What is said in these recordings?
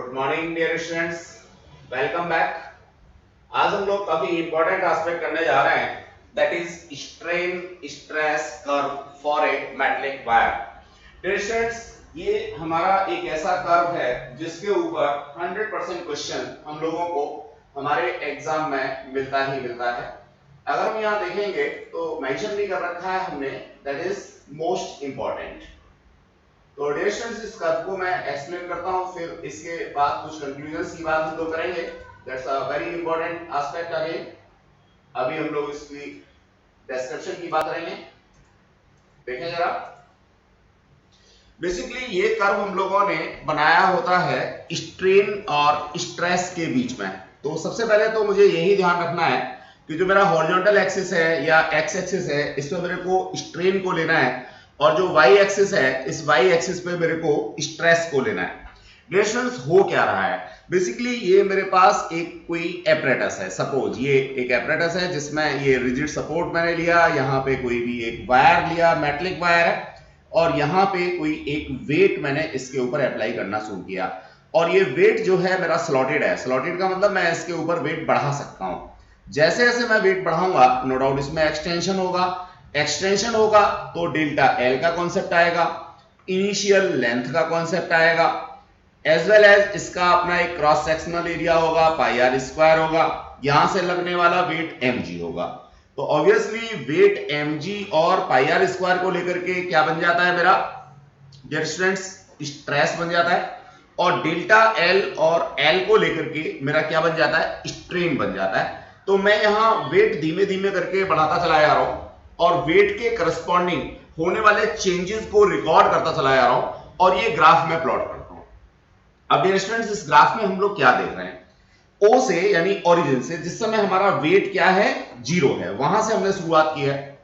Good morning dear students, welcome back. आज हम लोग काफी इंपॉर्टेंट एस्पेक्ट करने जा रहे हैं, that is strain stress curve for a metallic wire. Dear students, ये हमारा एक ऐसा कर्व है जिसके ऊपर 100% क्वेश्चन हम लोगों को हमारे एग्जाम में मिलता ही मिलता है। अगर हम यहाँ देखेंगे तो मेंशन भी कर रखा है हमने, दैट इज मोस्ट इंपॉर्टेंट। तो डियर स्टूडेंट्स, इस कर्व को मैं एक्सप्लेन करता हूं, फिर इसके बाद कुछ कंक्लूजन्स की बात हम लोग करेंगे। That's a very important aspect again. अभी हम लोग इसकी डिस्क्रिप्शन की बात करेंगे। देखें जरा, बेसिकली ये कर्व हम लोगों ने बनाया होता है स्ट्रेन और स्ट्रेस के बीच में। तो सबसे पहले तो मुझे यही ध्यान रखना है कि जो मेरा हॉरिजॉन्टल एक्सिस है या एक्स एक्सिस है, इस पे मेरे को स्ट्रेन को लेना है, और जो वाई एक्सिस है, इस वाई एक्सिस पे मेरे को स्ट्रेस को लेना है। डियर स्टूडेंट्स, हो क्या रहा है, बेसिकली ये मेरे पास एक कोई एपरेटस है। सपोज ये एक एपरेटस है जिसमें ये रिजिड सपोर्ट मैंने लिया, यहाँ पे कोई भी एक वायर लिया, मेटलिक वायर है, और यहाँ पे कोई एक वेट मैंने इसके ऊपर अप्लाई करना शुरू किया, और ये वेट जो है मेरा स्लॉटेड है। स्लॉटेड का मतलब मैं इसके ऊपर वेट बढ़ा सकता हूँ। जैसे जैसे मैं वेट बढ़ाऊंगा, नो डाउट इसमें एक्सटेंशन होगा। एक्सटेंशन होगा तो डेल्टा एल का कॉन्सेप्ट आएगा, इनिशियल लेंथ का कॉन्सेप्ट आएगा, एज वेल एज इसका अपना एक क्रॉस सेक्शनल एरिया होगा, पाई आर स्क्वायर होगा, यहां से लगने वाला वेट mg होगा। तो ऑब्वियसली वेट mg और पाई आर स्क्वायर को लेकर के क्या बन जाता है मेरा, डियर स्टूडेंट्स, स्ट्रेस बन जाता है, और डेल्टा एल और एल को लेकर के मेरा क्या बन जाता है, स्ट्रेन बन जाता है। तो मैं यहां वेट धीमे धीमे करके बढ़ाता चला जा रहा हूं, और वेट के करस्पॉन्डिंग होने वाले चेंजेस को रिकॉर्ड करता चला जा रहा हूं, और ये ग्राफ में प्लॉट करता हूं। अब डियर स्टूडेंट्स, इस ग्राफ में हम लोग क्या देख रहे हैं, ओ से यानी ओरिजिन से, जिस समय हमारा वेट क्या है, 0 है, वहां से हमने शुरुआत की है।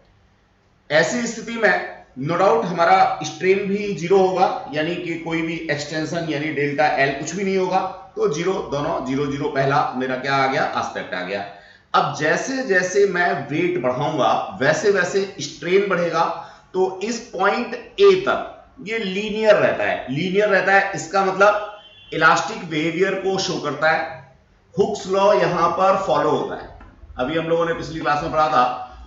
ऐसी स्थिति में नो डाउट हमारा स्ट्रेन भी 0 होगा, यानी कि कोई भी एक्सटेंशन यानी डेल्टा एल कुछ भी नहीं होगा। तो 0, दोनों 0 0, पहला मेरा क्या आ गया, एस्पेक्ट आ गया। अब जैसे जैसे मैं वेट बढ़ाऊंगा वैसे वैसे स्ट्रेन बढ़ेगा। तो इस पॉइंट ए तक ये लीनियर रहता है। लीनियर रहता है इसका मतलब इलास्टिक बिहेवियर को शो करता है। हुक्स लॉ यहां पर फॉलो होता है। अभी हम लोगों ने पिछली क्लास में पढ़ा था,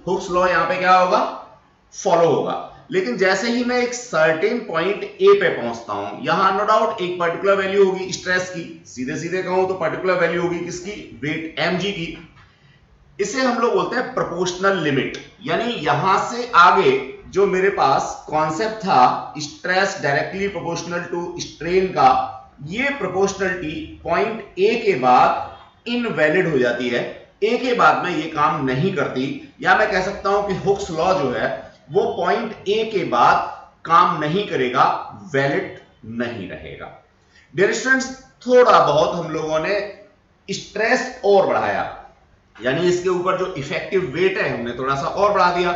हुक्स लॉ यहां पे क्या होगा, फॉलो होगा। लेकिन जैसे ही मैं एक सर्टेन पॉइंट ए पे पहुंचता हूं, यहां नो डाउट एक पर्टिकुलर वैल्यू होगी स्ट्रेस की, सीधे सीधे कहूं तो पर्टिकुलर वैल्यू होगी किसकी, वेट mg की। इसे हम लोग बोलते हैं प्रोपोर्शनल लिमिट, यानी यहां से आगे जो मेरे पास कॉन्सेप्ट था stress directly proportional to strain का, ये प्रोपोर्शनलिटी पॉइंट ए के बाद इनवैलिड हो जाती है। ए के बाद में ये काम नहीं करती, या मैं कह सकता हूं कि हुक्स लॉ जो है वो पॉइंट ए के बाद काम नहीं करेगा, वैलिड नहीं रहेगा। डियर स्टूडेंट्स, थोड़ा बहुत हम लोगों ने स्ट्रेस और बढ़ाया, यानी इसके ऊपर जो इफेक्टिव वेट है हमने थोड़ा सा और बढ़ा दिया।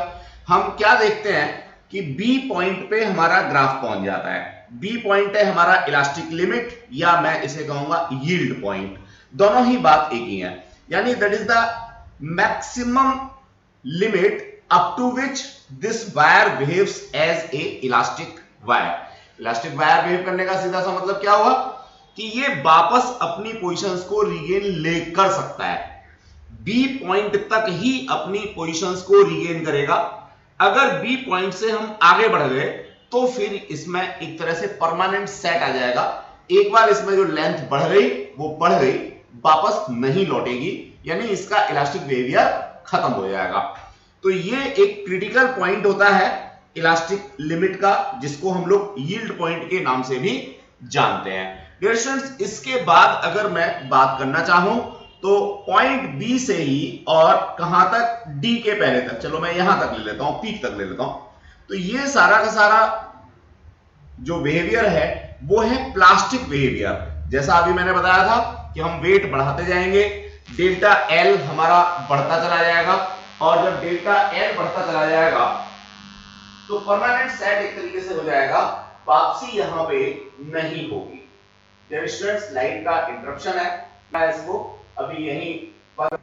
हम क्या देखते हैं कि बी पॉइंट पे हमारा ग्राफ पहुंच जाता है। बी पॉइंट है हमारा इलास्टिक लिमिट, या मैं इसे कहूंगा यील्ड पॉइंट। दोनों ही बात एक ही है, यानी that is the maximum limit up to which this wire behaves as a elastic wire. Elastic wire behave करने का सीधा सा मतलब क्या हुआ कि ये वापस अपनी पोजीशंस को रीगेन ले कर सकता है। बी पॉइंट तक ही अपनी पोजीशंस को रीगेन करेगा। अगर बी पॉइंट से हम आगे बढ़ गए तो फिर इसमें एक तरह से परमानेंट सेट आ जाएगा। एक बार इसमें जो लेंथ बढ़ गई वो बढ़ गई, वापस नहीं लौटेगी, यानी इसका इलास्टिक बिहेवियर खत्म हो जाएगा। तो ये एक क्रिटिकल पॉइंट होता है इलास्टिक लिमिट का, जिसको हम लोग यील्ड पॉइंट के नाम से भी जानते हैं। डियर स्टूडेंट्स, इसके बाद अगर मैं बात करना चाहूं तो पॉइंट बी से ही और कहां तक, डी के पहले तक, चलो मैं यहां तक ले लेता हूं, पीक तक ले लेता हूं। तो ये सारा का सारा जो बिहेवियर है वो है प्लास्टिक बिहेवियर। जैसा अभी मैंने बताया था कि हम वेट बढ़ाते जाएंगे, डेल्टा एल हमारा बढ़ता चला जाएगा, और जब डेल्टा एल बढ़ता चला जाएगा तो परमानेंट सेट एक तरीके से हो जाएगा, वापसी यहां पे नहीं होगी। डियर स्टूडेंट्स, लाइट का इंटरप्शन है, मैं इसको अभी यहीं पर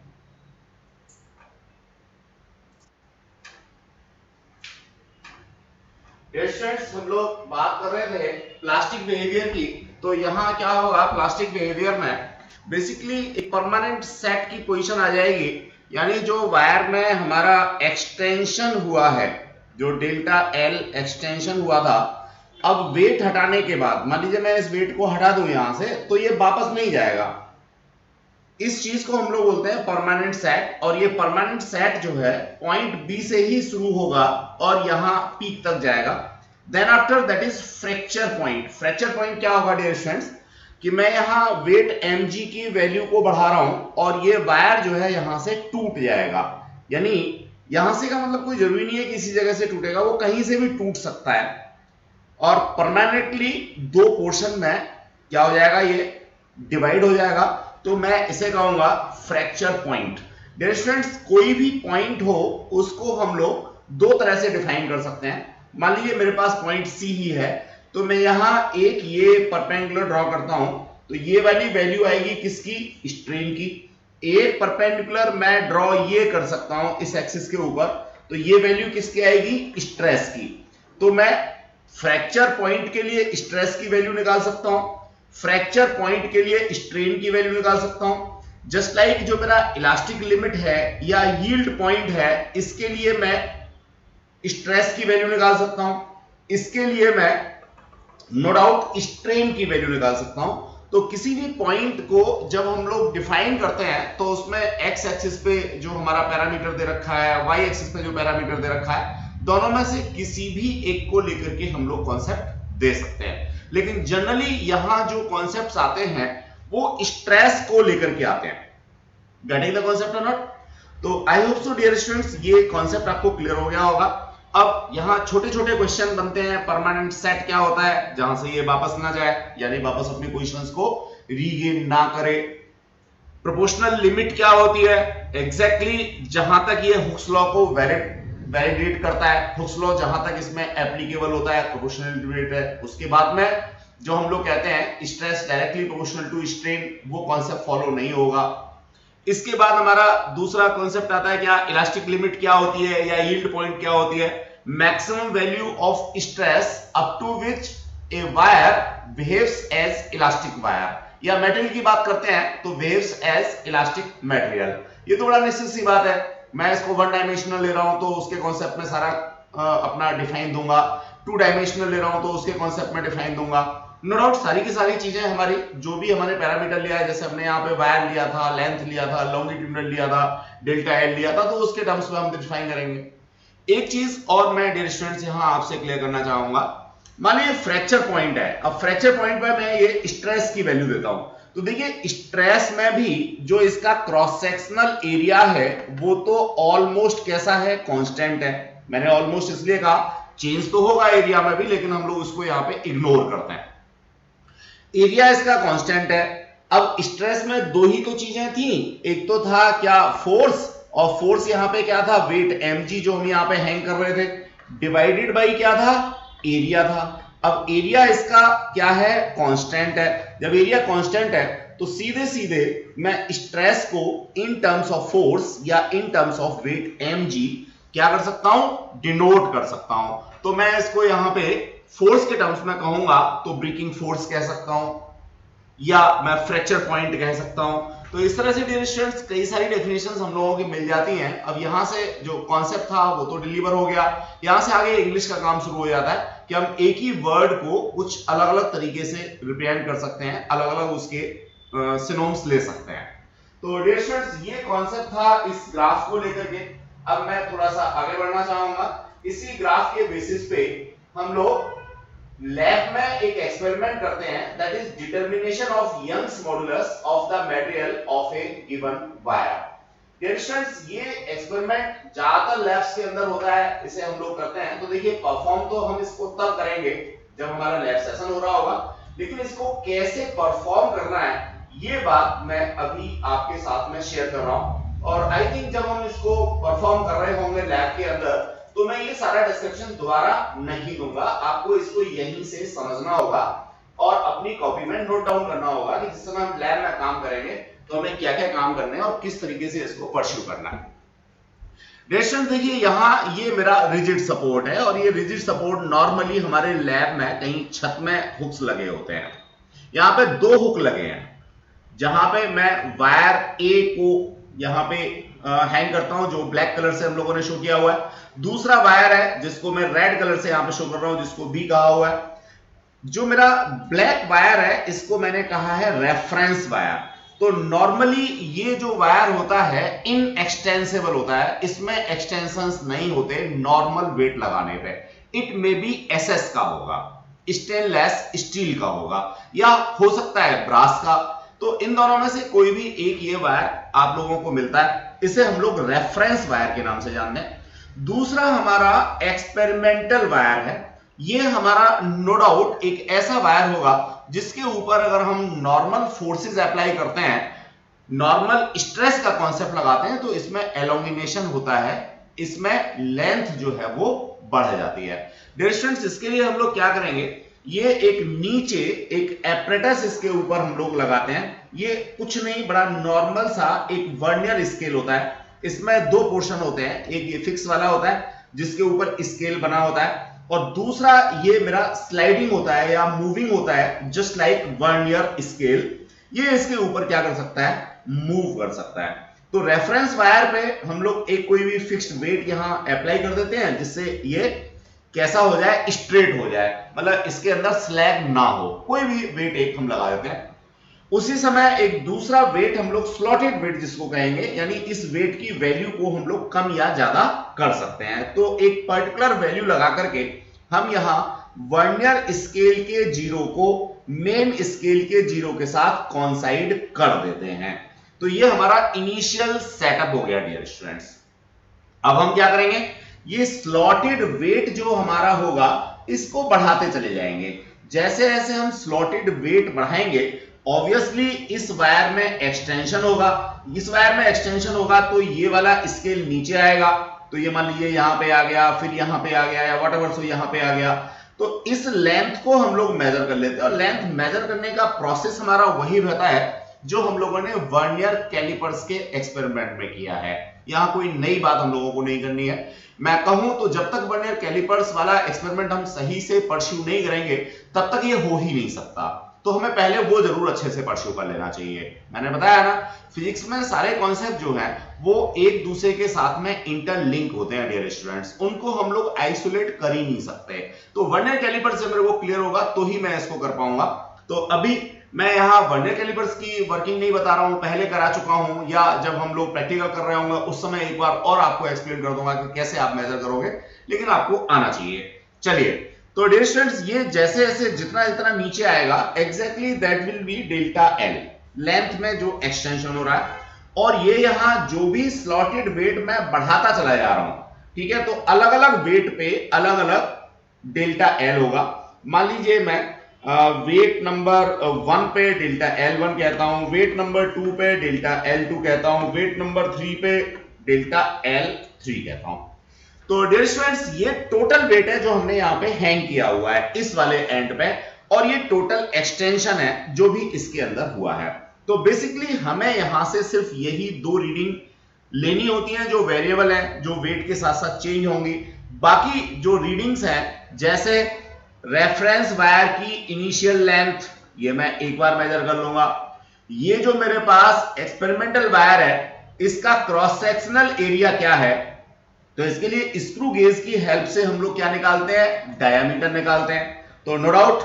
स्टूडेंट्स, हम लोग बात कर रहे थे प्लास्टिक बिहेवियर की। तो यहाँ क्या होगा प्लास्टिक बिहेवियर में, बेसिकली एक परमानेंट सेट की पोजीशन आ जाएगी, यानी जो वायर में हमारा एक्सटेंशन हुआ है, जो डेल्टा एल एक्सटेंशन हुआ था, अब वेट हटाने के बाद मान लीजिए मैं इस वेट को हटा दूं यहां से, तो ये वापस नहीं जाएगा। इस चीज को हम लोग बोलते हैं परमानेंट सेट, और ये परमानेंट सेट जो है पॉइंट बी से ही शुरू होगा और यहां पीक तक जाएगा। Then after that is fracture point. Fracture point क्या होगा डियर स्टूडेंट्स, कि मैं यहां वेट mg की वैल्यू को बढ़ा रहा हूं और ये वायर जो है यहां से टूट जाएगा। यानी यहां से का मतलब कोई जरूरी नहीं है कि इसी जगह से टूटेगा, वो कहीं से भी टूट सकता है और परमानेंटली दो पोर्शन में क्या हो जाएगा, ये डिवाइड हो जाएगा। तो मैं इसे कहूंगा फ्रैक्चर पॉइंट। डियर स्टूडेंट्स, कोई भी पॉइंट हो उसको हम लोग दो तरह से डिफाइन कर सकते हैं। मान लीजिए मेरे पास पॉइंट सी ही है, तो मैं यहां एक ये परपेंडिकुलर ड्रॉ करता हूं, तो ये वाली वैल्यू आएगी किसकी, स्ट्रेन की। एक परपेंडिकुलर मैं ड्रॉ ये कर सकता हूं इस एक्सिस के ऊपर, तो ये वैल्यू किसकी आएगी, स्ट्रेस की। तो मैं फ्रैक्चर पॉइंट के लिए स्ट्रेस की वैल्यू निकाल सकता हूं, फ्रैक्चर पॉइंट के लिए स्ट्रेन की वैल्यू निकाल सकता हूं। जस्ट लाइक जो मेरा इलास्टिक लिमिट है या यील्ड पॉइंट है, इसके लिए मैं स्ट्रेस की वैल्यू निकाल सकता हूं, इसके लिए मैं नो डाउट स्ट्रेन की वैल्यू निकाल सकता हूं। तो किसी भी पॉइंट को जब हम लोग डिफाइन करते हैं तो उसमें एक्स एक्सिस पे जो हमारा पैरामीटर दे रखा है, वाई एक्सिस पे जो पैरामीटर दे रखा है, दोनों में से किसी भी एक को लेकर के हम लोग कॉन्सेप्ट दे सकते हैं। लेकिन जनरली यहां जो कॉन्सेप्ट्स आते हैं वो स्ट्रेस को लेकर के आते हैं। गेटिंग द कॉन्सेप्ट और नॉट? तो I hope so dear students ये कॉन्सेप्ट आपको क्लियर हो गया होगा। अब यहां छोटे छोटे क्वेश्चन बनते हैं। परमानेंट सेट क्या होता है, जहां से ये वापस ना जाए, यानी वापस अपनी पोजीशंस को रीगेन ना करे। प्रोपोर्शनल लिमिट क्या होती है, एग्जैक्टली जहां तक ये हुक्स लॉ को वैलिडेट करता है। हुक्स लॉ जहां तक इसमें एप्लीकेबल होता है प्रोपोर्शनल लिमिट है। उसके बाद में जो हम लोग कहते हैं stress directly proportional to strain, वो कॉन्सेप्ट फॉलो नहीं होगा। इसके बाद हमारा दूसरा कॉन्सेप्ट आता है क्या, इलास्टिक लिमिट क्या होती है या यील्ड पॉइंट क्या होती है, maximum value of stress up to which a wire behaves as elastic wire, या मटेरियल की बात करते हैं तो बिहेव्स एज इलास्टिक मटेरियल। ये तो बड़ा निश्चित सी बात है। मैं इसको वन डायमेंशनल ले रहा हूं तो उसके कॉन्सेप्ट में सारा अपना डिफाइन दूंगा, टू डायमेंशनल ले रहा हूं तो उसके कॉन्सेप्ट में डिफाइन दूंगा। नो डाउट सारी की सारी चीजें हमारी जो भी हमने पैरामीटर लिया है, जैसे हमने यहाँ पे वायर लिया था, लेंथ लिया था, लॉन्गिट्यूडनल लिया था, डेल्टा एल लिया था, तो उसके टर्म्स में हम डिफाइन करेंगे। एक चीज और मैं डियर स्टूडेंट्स यहाँ आपसे क्लियर करना चाहूंगा। मानिए फ्रैक्चर पॉइंट है, अब फ्रैक्चर पॉइंट पे मैं ये स्ट्रेस की वैल्यू देता हूं, तो देखिए स्ट्रेस में भी जो इसका क्रॉस सेक्शनल एरिया है वो तो ऑलमोस्ट कैसा है, कांस्टेंट है। मैंने ऑलमोस्ट इसलिए कहा, चेंज तो होगा एरिया में भी, लेकिन हम लोग उसको यहाँ पे इग्नोर करते हैं। एरिया इसका कांस्टेंट है। अब स्ट्रेस में दो ही तो चीजें थी, एक तो था क्या फोर्स, और फोर्स यहाँ पे क्या था, वेट mg जो हम यहाँ पे हैंग कर रहे थे, डिवाइडेड बाई क्या था, एरिया था। अब एरिया इसका क्या है, कांस्टेंट है। जब एरिया कांस्टेंट है तो सीधे सीधे मैं स्ट्रेस को इन टर्म्स ऑफ फोर्स या in terms of weight mg क्या कर सकता हूं, डिनोट कर सकता हूं। तो मैं इसको यहां पे फोर्स के टर्म्स में कहूंगा तो ब्रेकिंग फोर्स कह सकता हूं, या मैं फ्रैक्चर पॉइंट कह सकता हूं। तो इस तरह से डियर स्टूडेंट्स कई सारी डेफिनेशंस हम लोगों की मिल जाती हैं। अब यहां से जो कॉन्सेप्ट था वो तो डिलीवर हो गया, यहां से आगे इंग्लिश का काम शुरू हो जाता है कि हम एक ही वर्ड को कुछ अलग अलग तरीके से रिप्रेजेंट कर सकते हैं, अलग अलग उसके सिनोनिम्स ले सकते हैं। तो डियर स्टूडेंट्स ये कॉन्सेप्ट था इस ग्राफ को लेकर के। अब मैं थोड़ा सा आगे बढ़ना चाहूंगा। इसी ग्राफ के बेसिस पे हम लोग लैब में एक एक्सपेरिमेंट करते हैं, that is determination of Young's modulus of the material of a given wire. Dear students ये एक्सपेरिमेंट ज्यादातर लैब्स के अंदर होता है, इसे हम लोग करते हैं। तो देखिए परफॉर्म तो हम इसको तब करेंगे जब हमारा लैब सेशन हो रहा होगा, लेकिन इसको कैसे परफॉर्म करना है ये बात मैं अभी आपके साथ में शेयर कर रहा हूं। और आई थिंक जब हम इसको परफॉर्म कर रहे होंगे लैब के अंदर तो मैं ये सारा डिस्क्रिप्शन दोबारा नहीं दूंगा, आपको इसको यहीं से समझना होगा और अपनी कॉपी में नोट डाउन करना होगा कि जिस समय हम लैब में काम करेंगे तो हमें क्या क्या काम करने हैं और किस तरीके से इसको परस्यू करना है। रेस्टोरेंट देखिए यहाँ ये मेरा रिजिड सपोर्ट है, और ये रिजिड सपोर्ट नॉर्मली हमारे लैब में कहीं छत में हुक्स लगे होते हैं। यहां पे 2 हुक लगे हैं, जहां पे मैं वायर ए को यहां पे हैंग करता हूं, जो ब्लैक कलर से हम लोगों ने शो किया हुआ है। दूसरा वायर है जिसको मैं रेड कलर से यहां पे शो कर रहा हूं, जिसको बी कहा हुआ है। जो मेरा ब्लैक वायर है इसको मैंने कहा है रेफरेंस वायर। तो नॉर्मली ये जो वायर होता है इनएक्सटेंसिबल होता है, इसमें एक्सटेंशंस नहीं होते नॉर्मल वेट लगाने पे। इट मे बी एसएस का होगा, स्टेनलेस स्टील का होगा, या हो सकता है ब्रास का। तो इन दोनों में से कोई भी एक ये वायर आप लोगों को मिलता है, इसे हम लोग रेफरेंस वायर के नाम से जानते हैं। दूसरा हमारा एक्सपेरिमेंटल वायर है। ये हमारा नो डाउट एक ऐसा वायर होगा जिसके ऊपर अगर हम नॉर्मल फोर्सेस अप्लाई करते हैं, नॉर्मल स्ट्रेस का कॉन्सेप्ट लगाते हैं, तो इसमें एलोंगिनेशन होता है, इसमें लेंथ जो है वो बढ़ जाती है। डियर स्टूडेंट्स, इसके लिए हम लोग क्या करेंगे, ये एक नीचे एक एपरेटस इसके ऊपर हम लोग लगाते हैं। ये कुछ नहीं, बड़ा नॉर्मल सा एक वर्नियर स्केल होता है। इसमें 2 पोर्शन होते हैं, एक ये फिक्स वाला होता है जिसके ऊपर स्केल बना होता है, और दूसरा ये मेरा स्लाइडिंग होता है या मूविंग होता है, जस्ट लाइक वर्नियर स्केल। ये इसके ऊपर क्या कर सकता है, मूव कर सकता है। तो रेफरेंस वायर पे हम लोग एक कोई भी फिक्स्ड वेट यहां अप्लाई कर देते हैं, जिससे ये कैसा हो जाए, स्ट्रेट हो जाए, मतलब इसके अंदर स्लैग ना हो। कोई भी वेट एक हम लगा देते हैं। उसी समय एक दूसरा वेट हम लोग स्लॉटेड वेट जिसको कहेंगे, यानी इस वेट की वैल्यू को हम लोग कम या ज्यादा कर सकते हैं। तो एक पर्टिकुलर वैल्यू लगा करके हम यहां वर्नियर स्केल के 0 को मेन स्केल के 0 के साथ कॉन्साइड कर देते हैं। तो ये हमारा इनिशियल सेटअप हो गया डियर स्टूडेंट्स। अब हम क्या करेंगे, ये स्लॉटेड वेट जो हमारा होगा इसको बढ़ाते चले जाएंगे। जैसे जैसे हम स्लॉटेड वेट बढ़ाएंगे, ऑब्वियसली इस वायर में एक्सटेंशन होगा। इस वायर में एक्सटेंशन होगा तो ये वाला स्केल नीचे आएगा। तो ये मान लीजिए यहां पे आ गया, फिर यहां पे आ गया, या व्हाटएवर सो यहां पे आ गया। तो इस लेंथ को हम लोग मेजर कर लेते हैं, और लेंथ मेजर करने का प्रोसेस हमारा वही रहता है जो हम लोगों ने वर्नियर कैलिपर्स के एक्सपेरिमेंट में किया है। यहां कोई नई बात हम लोगों को नहीं करनी है। मैं कहूं तो जब तक वर्नियर कैलिपर्स वाला एक्सपेरिमेंट हम सही से परस्यू नहीं करेंगे, तब तक ये हो ही नहीं सकता। तो हमें पहले वो जरूर अच्छे से परस्यू कर लेना चाहिए। मैंने बताया ना, फिजिक्स में सारे कॉन्सेप्ट जो हैं वो एक दूसरे के साथ में इंटरलिंक होते हैं डियर स्टूडेंट्स, उनको हम लोग आइसोलेट कर ही नहीं सकते। तो वर्नियर कैलिपर से मेरे को क्लियर होगा तो ही मैं इसको कर पाऊंगा। तो अभी मैं यहाँ वर्नियर कैलिपर्स की वर्किंग नहीं बता रहा हूं, पहले करा चुका हूं, या जब हम लोग प्रैक्टिकल कर रहे होंगे उस समय एक बार और आपको एक्सप्लेन कर दूंगा कि कैसे आप मेजर करोगे, लेकिन आपको आना चाहिए। चलिए, तो डियर स्टूडेंट्स, ये जैसे जैसे जितना जितना नीचे आएगा, exactly that will be delta L, length में जो एक्सटेंशन हो रहा है। और ये यहाँ जो भी स्लॉटेड वेट मैं बढ़ाता चला जा रहा हूं, ठीक है, तो अलग अलग वेट पे अलग अलग डेल्टा एल होगा। मान लीजिए मैं वेट नंबर 1 पे डेल्टा L1 कहता हूं, वेट नंबर 2 पे डेल्टा L2 कहता हूं, वेट नंबर 3 पे डेल्टा L3 कहता हूं। तो डियर स्टूडेंट्स, ये टोटल वेट है जो हमने यहां पे हैंग किया हुआ है इस वाले एंड पे, और ये टोटल एक्सटेंशन है जो भी इसके अंदर हुआ है। तो बेसिकली हमें यहां से सिर्फ यही 2 रीडिंग लेनी होती हैं जो वेरिएबल है, जो वेट के साथ साथ चेंज होंगी। बाकी जो रीडिंग्स हैं, जैसे रेफरेंस वायर की इनिशियल लेंथ, ये मैं एक बार मेजर कर लूंगा। ये जो मेरे पास एक्सपेरिमेंटल वायर है, इसका क्रॉस सेक्शनल एरिया क्या है, तो इसके लिए स्क्रू गेज की हेल्प से हम लोग क्या निकालते हैं, डायामीटर निकालते हैं। तो नो डाउट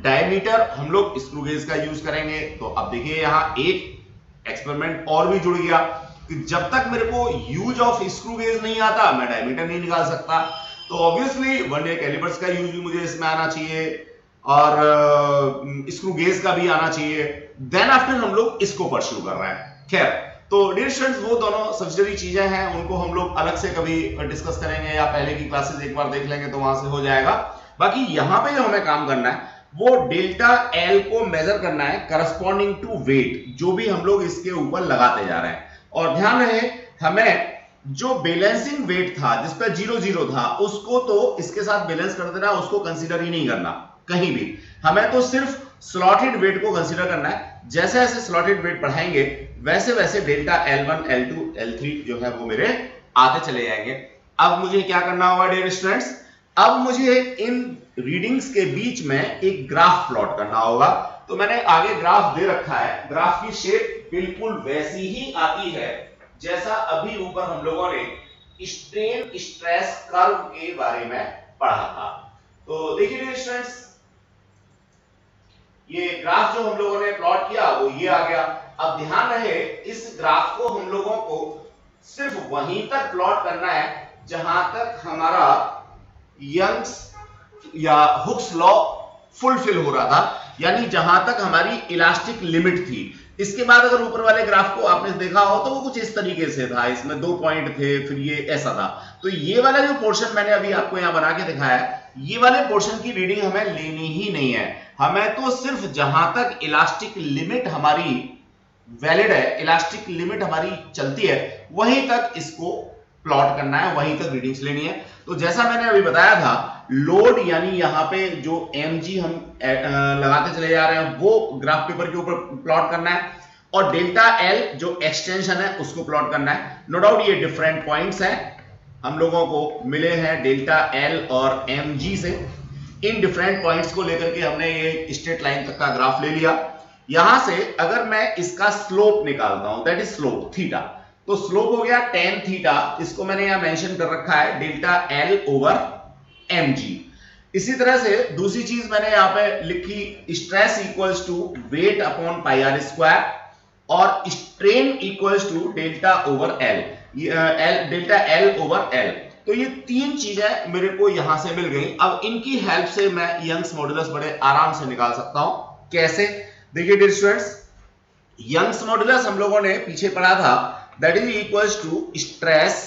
डायामीटर हम लोग स्क्रू गेज का यूज करेंगे। तो अब देखिए यहां एक एक्सपेरिमेंट और भी जुड़ गया कि जब तक मेरे को यूज ऑफ स्क्रू गेज नहीं आता, मैं डायामीटर नहीं निकाल सकता। तो ऑब्वियसली वर्नियर कैलिपर्स का यूज भी मुझे इसमें आना चाहिए, और स्क्रू गेज का भी आना चाहिए। देन आफ्टर हम लोग इसको परस्यू कर रहे हैं। खैर, तो डियर स्टूडेंट्स, वो दोनों सब्सिडरी चीजें हैं, उनको हम लोग अलग से कभी डिस्कस करेंगे, या पहले की क्लासेस एक बार देख लेंगे तो वहां से हो जाएगा। बाकी यहां पे जो हमें काम करना है वो डेल्टा एल को मेजर करना है करस्पॉन्डिंग टू वेट जो भी हम लोग इसके ऊपर लगाते जा रहे हैं। और ध्यान रहे, हमें जो बैलेंसिंग वेट था जिस पर 0 था, उसको तो इसके साथ बैलेंस कर देना, उसको कंसीडर ही नहीं करना कहीं भी। हमें तो सिर्फ स्लॉटेड वेट को कंसीडर करना है। जैसे जैसे स्लॉटेड वेट बढ़ाएंगे वैसे वैसे डेल्टा L1, L2, L3 जो है वो मेरे आते चले जाएंगे। अब मुझे क्या करना होगा डियर स्टूडेंट्स, अब मुझे इन रीडिंग्स के बीच में एक ग्राफ प्लॉट करना होगा। तो मैंने आगे ग्राफ दे रखा है, ग्राफ की शेप बिल्कुल वैसी ही आती है जैसा अभी ऊपर हम लोगों ने स्ट्रेन स्ट्रेस कर्व के बारे में पढ़ा था। तो देखिए डियर स्टूडेंट्स, ये ग्राफ जो हम लोगों ने प्लॉट किया वो ये आ गया। अब ध्यान रहे, इस ग्राफ को हम लोगों को सिर्फ वहीं तक प्लॉट करना है जहां तक हमारा यंग्स या हुक्स लॉ फुलफिल हो रहा था, यानी जहां तक हमारी इलास्टिक लिमिट थी। इसके बाद अगर ऊपर वाले ग्राफ को आपने देखा हो तो वो कुछ इस तरीके से था, इसमें 2 पॉइंट थे, फिर ये ऐसा था। तो ये वाला जो पोर्शन मैंने अभी आपको यहां बना के दिखाया है, ये वाले पोर्शन की रीडिंग हमें लेनी ही नहीं है। हमें तो सिर्फ जहां तक इलास्टिक लिमिट हमारी वैलिड है, इलास्टिक लिमिट हमारी चलती है, वहीं तक इसको प्लॉट करना है, वहीं तक रीडिंग्स लेनी है। तो जैसा मैंने अभी बताया था, लोड यानी यहाँ पे जो mg हम लगाते चले जा रहे हैं वो ग्राफ पेपर के ऊपर प्लॉट करना है, और डेल्टा एल जो एक्सटेंशन है उसको प्लॉट करना है। नो डाउट ये डिफरेंट पॉइंट्स हैं, हम लोगों को मिले हैं डेल्टा एल और mg से। इन डिफरेंट पॉइंट्स को लेकर के हमने ये स्ट्रेट लाइन तक का ग्राफ ले लिया। यहां से अगर मैं इसका स्लोप निकालता हूं, दैट इज स्लोप थीटा, तो स्लोप हो गया tan थीटा, इसको मैंने यहां मेंशन कर रखा है डेल्टा एल ओवर mg। इसी तरह से दूसरी चीज मैंने यहां पे लिखी, stress equals to weight upon pi are square और strain equals to delta over L, delta L over L. तो ये तीन चीजें मेरे को यहां से मिल गई। अब इनकी हेल्प से मैं यंग्स मॉडुलस बड़े आराम से निकाल सकता हूं। कैसे? देखिए डियर स्टूडेंट्स, यंग्स मॉडुलस हम लोगों ने पीछे पढ़ा था, that is equals to stress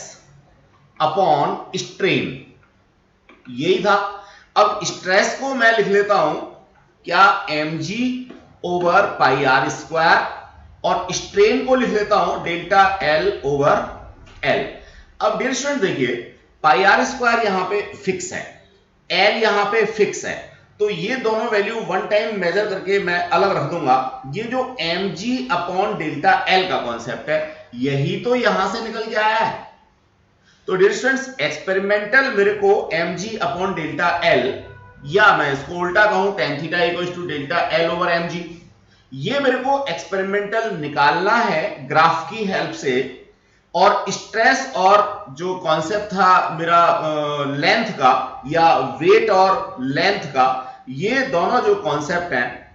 upon strain, यही था। अब स्ट्रेस को मैं लिख लेता हूं क्या, mg over pi are square, और स्ट्रेन को लिख लेता हूं डेल्टा एल ओवर एल। अब डियर स्टूडेंट देखिए, पाई आर स्क्वायर यहां पे फिक्स है, एल यहां पे फिक्स है, तो ये दोनों वैल्यू वन टाइम मेजर करके मैं अलग रख दूंगा। ये जो mg अपॉन डेल्टा एल का कॉन्सेप्ट है, यही तो यहां से निकल के आया है। तो डियर स्टूडेंट्स, एक्सपेरिमेंटल मेरे को mg अपॉन डेल्टा एल, या मैं इसको उल्टा कहूं tan theta equals to delta L over mg, ये मेरे को एक्सपेरिमेंटल निकालना है ग्राफ की हेल्प से। और स्ट्रेस और जो कॉन्सेप्ट था मेरा लेंथ का या वेट और लेंथ का, ये दोनों जो कॉन्सेप्ट हैं,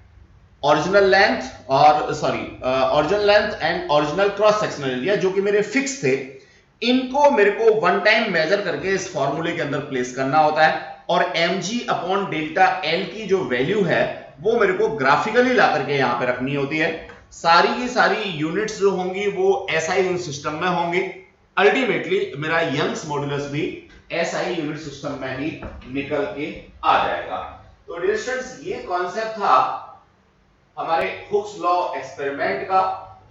ओरिजिनल लेंथ और original length and original cross sectional area, जो कि मेरे फिक्स थे, इनको मेरे को वन टाइम मेजर करके इस फॉर्मूले के अंदर प्लेस करना होता है। और mg अपॉन डेल्टा एल की जो वैल्यू है वो मेरे को ग्राफिकली ला करके यहां पे रखनी होती है। सारी की सारी यूनिट्स जो होंगी वो SI यूनिट सिस्टम में होंगी। अल्टीमेटली मेरा यंग्स मॉडुलस भी SI यूनिट सिस्टम में ही निकल के आ जाएगा। तो डियर स्टूडेंट्स, ये कॉन्सेप्ट था हमारे हुक्स लॉ एक्सपेरिमेंट का,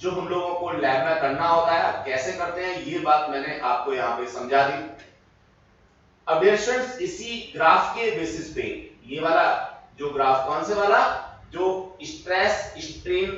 जो हम लोगों को लैब में करना होता है। कैसे करते हैं ये बात मैंने आपको यहां पे समझा दी। अब डियर स्टूडेंट्स, इसी ग्राफ के बेसिस पे, ये वाला जो ग्राफ, कौन से वाला, जो स्ट्रेस स्ट्रेन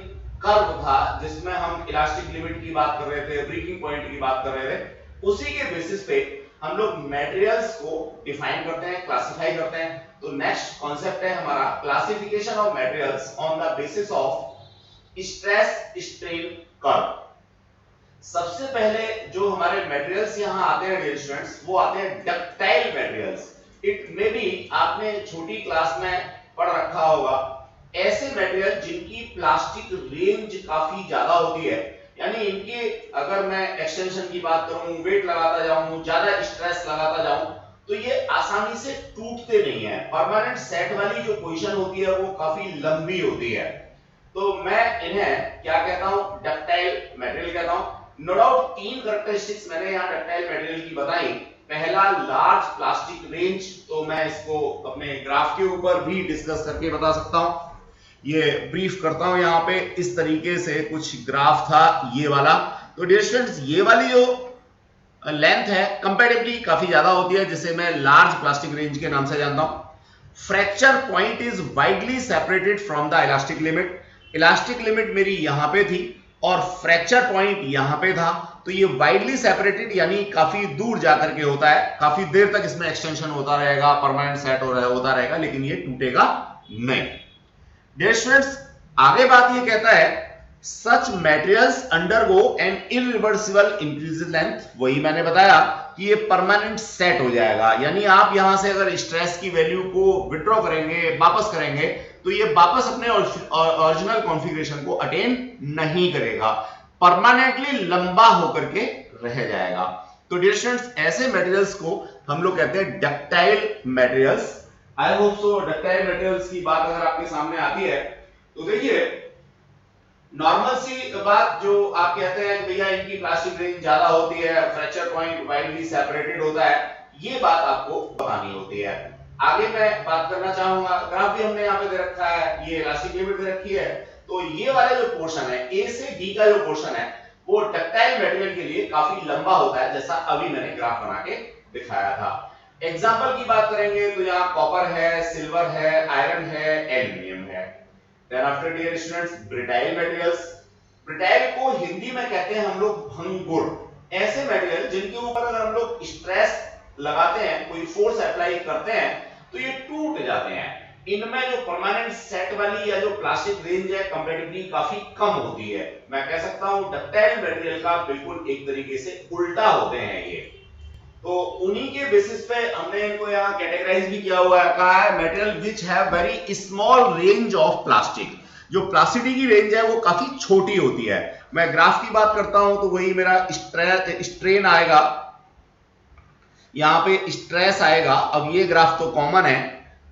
कर्व था जिसमें हम इलास्टिक लिमिट की बात कर रहे थे, ब्रेकिंग पॉइंट की बात कर रहे थे, उसी के बेसिस पे हम लोग मटेरियल्स को डिफाइन करते हैं, क्लासिफाई करते हैं। तो नेक्स्ट कॉन्सेप्ट है हमारा classification of materials on the basis of stress strain curve. सबसे पहले जो हमारे मटेरियल्स यहां आते हैं डियर स्टूडेंट्स, वो आते हैं ductile materials. It may be आपने छोटी क्लास में पढ़ रखा होगा, ऐसे मटेरियल जिनकी प्लास्टिक रेंज काफी ज्यादा होती है, यानी इनके अगर मैं एक्सटेंशन की बात करूं, वेट लगाता जाऊं, ज्यादा स्ट्रेस लगाता जाऊं, तो ये आसानी से टूटते नहीं है। परमानेंट सेट वाली जो पोजीशन होती है वो काफी लंबी होती है। तो मैं इन्हें क्या कहता हूं, डक्टाइल मटेरियल कहता हूं। नो डाउट तीन कैरेक्टरिस्टिक्स मैंने यहां डक्टाइल मटेरियल की बताई। पहला, लार्ज प्लास्टिक रेंज, तो मैं इसको अपने ग्राफ के ऊपर भी डिस्कस करके बता सकता हूं। ये ब्रीफ करता हूं, यहां पे इस तरीके से कुछ ग्राफ था ये वाला। तो डियर स्टूडेंट्स, ये वाली जो लेंथ है कंपैरेटिवली काफी ज्यादा होती है, जिसे मैं लार्ज प्लास्टिक रेंज के नाम से जानता हूं। Fracture point is widely separated from the elastic limit. Elastic limit मेरी यहां पे थी और फ्रैक्चर पॉइंट यहां पे था, तो ये वाइडली सेपरेटेड यानी काफी दूर जाकर के होता है, काफी देर तक इसमें एक्सटेंशन होता रहेगा, परमानेंट सेट होता रहेगा, लेकिन ये टूटेगा नहीं। डियर स्टूडेंट्स, आगे बात ये कहता है such materials undergo an irreversible increase length, वही मैंने बताया कि ये परमानेंट सेट हो जाएगा, यानी आप यहां से अगर स्ट्रेस की वैल्यू को विड्रॉ करेंगे, वापस करेंगे, तो ये वापस अपने ओरिजिनल कॉन्फ़िगरेशन को अटेन नहीं करेगा, परमानेंटली लंबा होकर के रह जाएगा। तो डियर स्टूडेंट्स, ऐसे मटेरियल्स को हम लोग कहते हैं डक्टाइल मटेरियल्स। आई होप सो डक्टाइल मटेरियल्स की बात अगर आपके सामने आती है तो देखिए, नॉर्मल सी बात जो आप कहते हैं भैया इनकी प्लास्टिक रेंज ज्यादा होती है, फ्रैक्चर पॉइंट वाइडली सेपरेटेड होता है, ये बात आपको बतानी होती है। आगे मैं बात करना चाहूंगा, ग्राफ भी हमने यहाँ पे दे रखा है, ये इलास्टिक लिमिट दे रखी है, तो ये वाला जो पोर्शन है, ए से डी का जो पोर्शन है, वो डक्टाइल मटेरियल के लिए काफी लंबा होता है, जैसा अभी मैंने ग्राफ बना के दिखाया था। एग्जाम्पल की बात करेंगे तो यहाँ कॉपर है, सिल्वर है, आयरन है, एल्यूमिनियम है। Then after dear students, brittle materials, ब्रिटाइल को हिंदी में कहते हैं हम लोग भंगुर, ऐसे मटेरियल जिनके ऊपर अगर हम लोग स्ट्रेस लगाते हैं, कोई फोर्स अप्लाई करते हैं, तो ये टूट जाते हैं। इनमें जो परमानेंट सेट वाली या जो प्लास्टिक रेंज है कंपैरेटिवली काफी कम होती है। मैं कह सकता हूं डक्टाइल मटेरियल का बिल्कुल एक तरीके से उल्टा होते हैं ये। तो उन्हीं के बेसिस पे हमने इनको यहाँ कैटेगराइज भी किया हुआ है, कहा है material which have very small range of plastic, जो प्लास्टिसिटी की रेंज है वो काफी छोटी होती है। मैं ग्राफ की बात करता हूं तो वही मेरा स्ट्रेन आएगा, यहाँ पे स्ट्रेस आएगा। अब ये ग्राफ तो कॉमन है,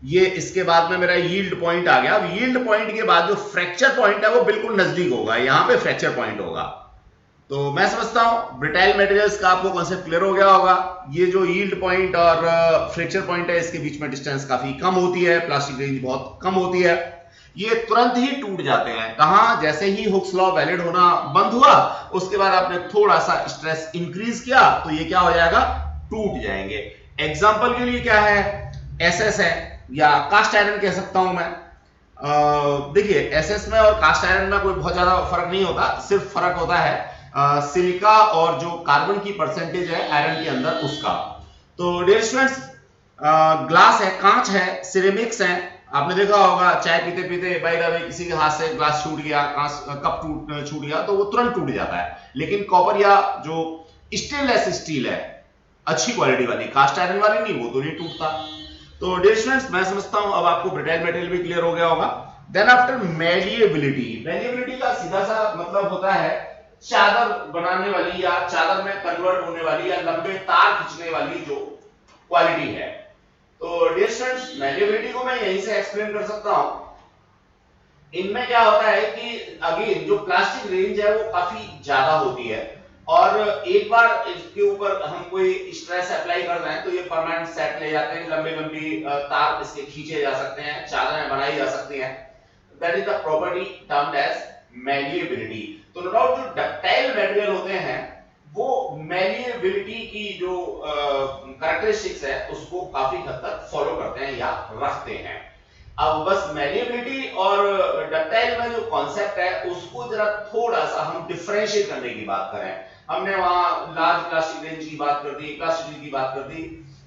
ये इसके बाद में मेरा यील्ड पॉइंट आ गया। अब यील्ड पॉइंट के बाद जो फ्रैक्चर पॉइंट है वो बिल्कुल नजदीक होगा, यहाँ पे फ्रैक्चर पॉइंट होगा। तो मैं समझता हूं ब्रिटाइल मटेरियल्स का आपको कॉन्सेप्ट क्लियर हो गया होगा। ये जो यील्ड पॉइंट और फ्रैक्चर पॉइंट है, इसके बीच में डिस्टेंस काफी कम होती है, प्लास्टिक रेंज बहुत कम होती है, ये तुरंत ही टूट जाते हैं। कहां? जैसे ही हुक्स लॉ वैलिड होना बंद हुआ, उसके बाद आपने थोड़ा सा स्ट्रेस इंक्रीज किया तो ये क्या हो जाएगा? टूट जाएंगे। एग्जांपल के लिए क्या है? एसएस है या कास्ट आयरन कह सकता हूं मैं। देखिए एसएस में और कास्ट आयरन में कोई बहुत ज्यादा फर्क नहीं होता, सिर्फ फर्क होता है सिलिका और जो कार्बन की परसेंटेज है आयरन के अंदर उसका। तो डियर स्टूडेंट्स, ग्लास है, कांच है, सिरेमिक्स है, आपने देखा होगा चाय पीते पीते बाय द वे किसी के हाथ से ग्लास छूट गया, कप छूट गया तो वो तुरंत टूट जाता है। लेकिन कॉपर या जो स्टेनलेस स्टील है अच्छी क्वालिटी वाली, कास्ट आयरन वाली नहीं, वो तो नहीं टूटता। तो डियर स्टूडेंट्स, मैं समझता हूं अब आपको ब्रिटाइल मटेरियल भी क्लियर हो गया होगा। देन आफ्टर मैलिएबिलिटी, मैलिएबिलिटी का सीधा सा मतलब होता है चादर बनाने वाली या चादर में कन्वर्ट होने वाली या लंबे तार खींचने वाली जो क्वालिटी है। तो डियर स्टूडेंट्स, मैलिएबिलिटी को मैं यहीं से एक्सप्लेन कर सकता हूं। इनमें क्या होता है कि अगेन जो प्लास्टिक रेंज है वो काफी ज्यादा होती है, और एक बार इसके ऊपर हम कोई स्ट्रेस अप्लाई कर रहे हैं तो ये परमानेंट सेट ले जाते हैं, लंबी लंबी तार इसके खींचे जा सकते हैं, चादरें बनाई जा सकती हैं। That is the property termed as malleability. तो नो डाउट जो डक्टाइल मटेरियल होते हैं वो मैलिएबिलिटी की जो कैरेक्टरिस्टिक्स है उसको काफी हद तक फॉलो करते हैं या रखते हैं। अब बस मैलिएबिलिटी और डक्टाइल में जो कॉन्सेप्ट है उसको जरा थोड़ा सा हम डिफरेंशिएट करने की बात करें। हमने वहां लार्ज प्लास्टिक रेंज की बात कर दी, प्लास्टिसिटी की बात कर दी,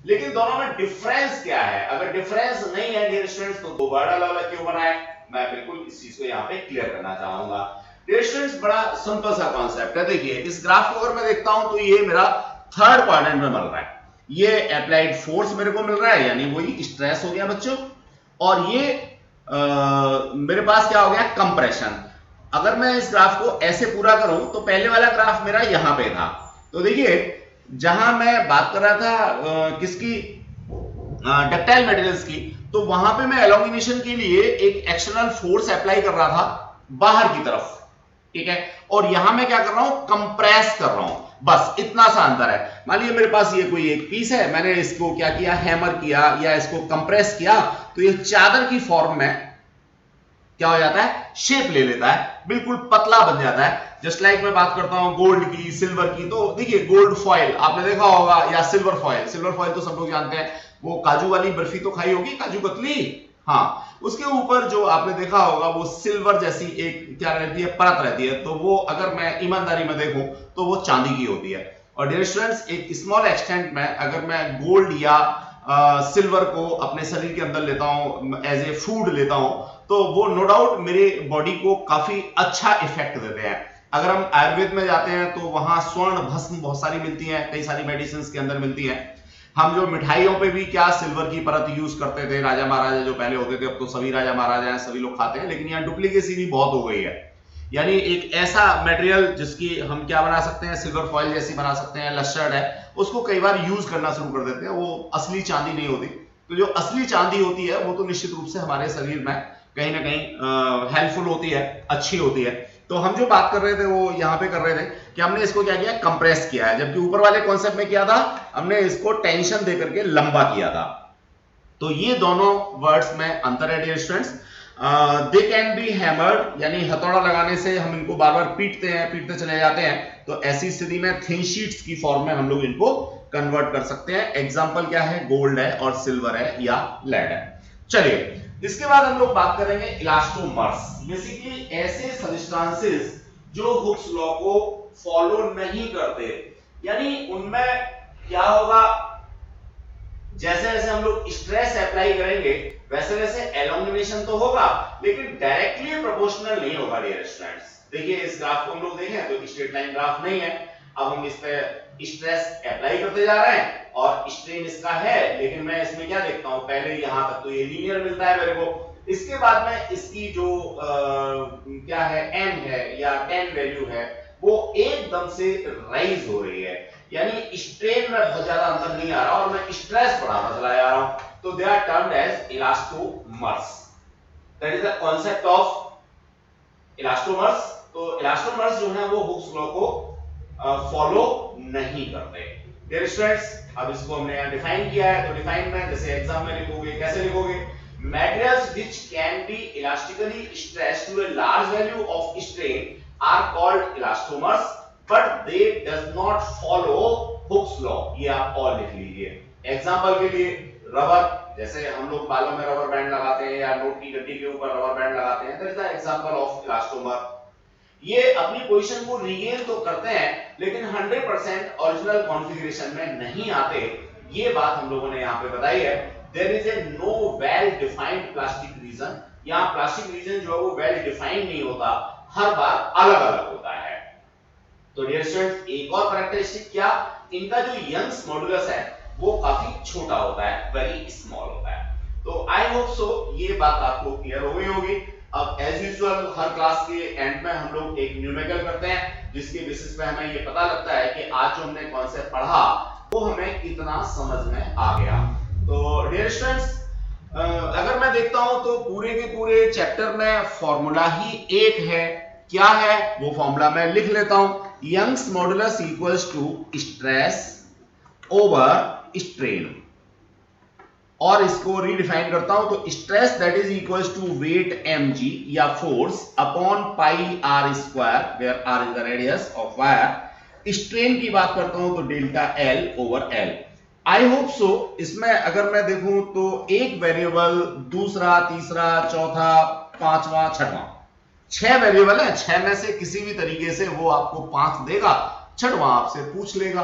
लेकिन दोनों में डिफरेंस क्या है? अगर डिफरेंस नहीं है डियर स्टूडेंट्स तो दो वर्ड अलग अलग क्यों बनाए? मैं बिल्कुल इस चीज को यहाँ पे क्लियर करना चाहूंगा। डियर स्टूडेंट्स, बड़ा सिंपल सा कॉन्सेप्ट है। देखिए इस ग्राफ को अगर मैं देखता हूं तो ये मेरा थर्ड क्वाड्रेंट में मिल रहा है, ये अप्लाइड फोर्स मेरे को मिल रहा है, यानी वही स्ट्रेस हो गया बच्चों, और ये मेरे पास क्या हो गया? कंप्रेशन। अगर मैं इस ग्राफ को ऐसे पूरा करूं तो पहले वाला ग्राफ मेरा यहां पे था, तो देखिए जहां मैं बात कर रहा था किसकी? डक्टाइल मटेरियल्स की, तो वहां पे मैं एलोंगिनेशन के लिए एक एक्सटर्नल फोर्स अप्लाई कर रहा था बाहर की तरफ, ठीक है, और यहां मैं क्या कर रहा हूं? कंप्रेस कर रहा हूं, बस इतना सा अंतर है। मान लीजिए मेरे पास ये कोई एक पीस है, मैंने इसको क्या किया? हैमर किया या इसको कंप्रेस किया, तो ये चादर की फॉर्म में क्या हो जाता है? शेप ले लेता है, बिल्कुल पतला बन जाता है। जस्ट लाइक मैं बात करता हूं गोल्ड की, सिल्वर की, तो देखिए गोल्ड फॉइल आपने देखा होगा या सिल्वर फॉइल। सिल्वर फॉइल तो सब लोग जानते हैं, वो काजू वाली बर्फी तो खाई होगी, काजू कतली, हाँ, उसके ऊपर जो आपने देखा होगा वो सिल्वर जैसी एक क्या रहती है? परत रहती है। तो वो अगर मैं ईमानदारी में देखूं तो वो चांदी की होती है। और डियर स्टूडेंट्स, एक स्मॉल एक्सटेंट में अगर मैं गोल्ड या सिल्वर को अपने शरीर के अंदर लेता हूं, एज ए फूड लेता हूं, तो वो नो डाउट मेरे बॉडी को काफी अच्छा इफेक्ट देते हैं। अगर हम आयुर्वेद में जाते हैं तो वहां स्वर्ण भस्म बहुत सारी मिलती है, कई सारी मेडिसिन के अंदर मिलती है। हम जो मिठाइयों पे भी क्या सिल्वर की परत यूज करते थे, राजा महाराजा जो पहले होते थे, अब तो सभी राजा महाराजा हैं, सभी लोग खाते हैं, लेकिन यहाँ डुप्लीकेसी भी बहुत हो गई है। यानी एक ऐसा मटेरियल जिसकी हम क्या बना सकते हैं, सिल्वर फॉइल जैसी बना सकते हैं, लस्टर्ड है, उसको कई बार यूज करना शुरू कर देते हैं। वो असली चांदी नहीं होती। तो जो असली चांदी होती है वो तो निश्चित रूप से हमारे शरीर में कहीं ना कहीं हेल्पफुल होती है, अच्छी होती है। तो हम जो बात कर रहे थे वो यहाँ पे कर रहे थे कि हमने इसको क्या किया, कंप्रेस किया है, जबकि ऊपर वाले कॉन्सेप्ट में किया था हमने इसको टेंशन दे करके लंबा किया था। तो ये दोनों वर्ड्स में अंतर है dear students. They can be hammered, यानी हथौड़ा लगाने से हम इनको बार बार पीटते हैं, पीटते चले जाते हैं, तो ऐसी स्थिति में थिन शीट्स की फॉर्म में हम लोग इनको कन्वर्ट कर सकते हैं। एग्जाम्पल क्या है, गोल्ड है और सिल्वर है या लेड है। चलिए इसके बाद हम लोग बात करेंगे इलास्टोमर्स। बेसिकली ऐसे सब्सटेंसेस जो हुक्स लॉ को फॉलो नहीं करते, यानी उनमें क्या होगा, जैसे जैसे हम लोग स्ट्रेस अप्लाई करेंगे वैसे वैसे एलोंगेशन तो होगा, लेकिन डायरेक्टली प्रोपोर्शनल नहीं होगा डियर स्टूडेंट्स। देखिए इस ग्राफ को हम लोग देखें तो स्ट्रेट लाइन ग्राफ नहीं है। अब हम इस पे स्ट्रेस अप्लाई करते जा रहे हैं और स्ट्रेन इसका है, लेकिन मैं इसमें क्या देखता हूं, पहले यहां तक तो ये लीनियर मिलता है मेरे को, इसके बाद में इसकी जो क्या है एन है या 10 वैल्यू है वो एकदम से राइज हो रही है, यानी स्ट्रेन में बहुत ज्यादा अंतर नहीं आ रहा और मैं स्ट्रेस बढ़ाता चला जा रहा हूं। तो they are termed as elastomers. That is the concept of elastomers. तो इलास्टोमर्स जो है वो हुक्स लॉ को फॉलो नहीं करते। डियर स्टूडेंट्स, अब इसको हमने यहां डिफाइन किया है, तो डिफाइन में जैसे एग्जाम में लिखोगे, कैसे लिखोगे, materials which can be elastically stretched to a large value of strain are called elastomers, but they does not follow Hooke's law। ये आप और लिख लीजिए। एग्जांपल के लिए रबर, जैसे हम लोग बालों में रबर बैंड लगाते हैं या नोट की गड्डी के ऊपर रबर बैंड लगाते हैं, that is the example of elastomer. ये अपनी पोजीशन को रीगेन तो करते हैं लेकिन 100% ओरिजिनल कॉन्फ़िगरेशन में नहीं आते। ये बात हम लोगों ने यहाँ पे बताई है। There is a no well defined plastic region। यहाँ प्लास्टिक रीजन जो है वो वेल डिफाइंड नहीं होता, हर बार अलग अलग होता है। तो डियर स्टूडेंट्स, एक और कैरेक्टरिस्टिक क्या, इनका जो यंग्स मॉडुलस है वो काफी छोटा होता है, वेरी स्मॉल होता है। तो आई होप सो ये बात आपको क्लियर हो गई होगी। अब एज यूजुअल हर क्लास के एंड में हम लोग एक न्यूमेरिकल करते हैं, जिसके बेसिस पे हमें ये पता लगता है कि आज जो हमने कॉन्सेप्ट पढ़ा वो हमें कितना समझ में आ गया। तो डियर स्टूडेंट्स, अगर मैं देखता हूं तो पूरे के पूरे चैप्टर में फॉर्मूला ही एक है। क्या है वो फॉर्मूला मैं लिख लेता हूं, Young's modulus equals to stress over strain, और इसको रीडिफाइन करता हूं तो stress that is equals to weight mg या force upon pi r square, where r is the radius of wire. Strain की बात करता हूं तो delta l over l। I hope so इसमें अगर मैं देखूं तो एक वेरिएबल, दूसरा, तीसरा, चौथा, पांचवा, छठवां, 6 वेरिएबल है। 6 में से किसी भी तरीके से वो आपको 5 देगा, छठवां आपसे पूछ लेगा।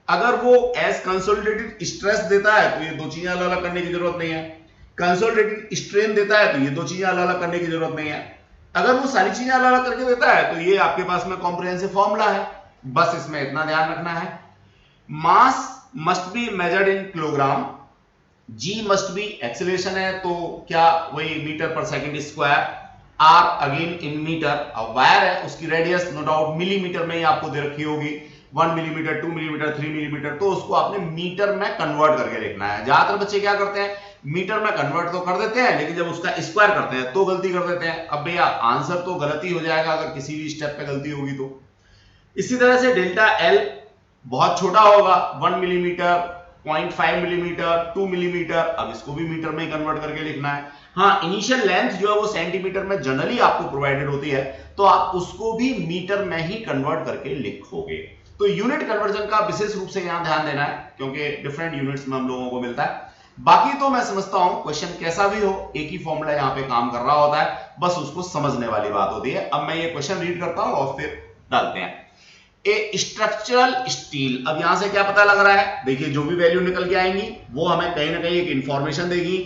अगर वो एज कंसोलिडेटेड स्ट्रेस देता है तो ये दो चीजें अलग अलग करने की जरूरत नहीं है, कंसोलिडेटेड स्ट्रेन देता है तो ये दो चीजें अलग अलग करने की जरूरत नहीं है। अगर वो सारी चीजें अलग अलग करके देता है तो ये आपके पास में कॉम्प्रिहेंसिव फॉर्मूला है, बस इसमें इतना ध्यान रखना है। Mass must be measured in kilogram, g must be acceleration है तो क्या वही मीटर पर second square, r again in metre, अब वायर है उसकी रेडियस नो डाउट मिलीमीटर में ही आपको दे रखी होगी, 1 मिलीमीटर, 2 मिलीमीटर, 3 मिलीमीटर, तो उसको आपने मीटर में कन्वर्ट करके लिखना है। ज्यादातर बच्चे क्या करते हैं, मीटर में कन्वर्ट तो कर देते हैं लेकिन जब उसका स्क्वायर करते हैं तो गलती कर देते हैं। अब भैया आंसर तो गलत ही हो जाएगा अगर किसी भी स्टेप पे गलती होगी तो। इसी तरह से डेल्टा एल बहुत छोटा होगा, 1 मिलीमीटर, 0.5 मिलीमीटर, 2 मिलीमीटर, अब इसको भी मीटर में कन्वर्ट करके लिखना है। हाँ, इनिशियल लेंथ जो है वो सेंटीमीटर में जनरली आपको प्रोवाइडेड होती है तो आप उसको भी मीटर में ही कन्वर्ट करके लिखोगे। तो यूनिट कन्वर्जन का विशेष रूप से यहां ध्यान देना है क्योंकि डिफरेंट यूनिट्स में हम लोगों को मिलता है। बाकी तो मैं समझता हूं क्वेश्चन कैसा भी हो एक ही फॉर्मूला यहां पे काम कर रहा होता है, बस उसको समझने वाली बात होती है। अब मैं ये क्वेश्चन रीड करता हूं और फिर डालते हैं। ए स्ट्रक्चरल स्टील, अब यहां से क्या पता लग रहा है, देखिए जो भी वैल्यू निकल के आएंगी वो हमें कहीं ना कहीं एक इंफॉर्मेशन देगी।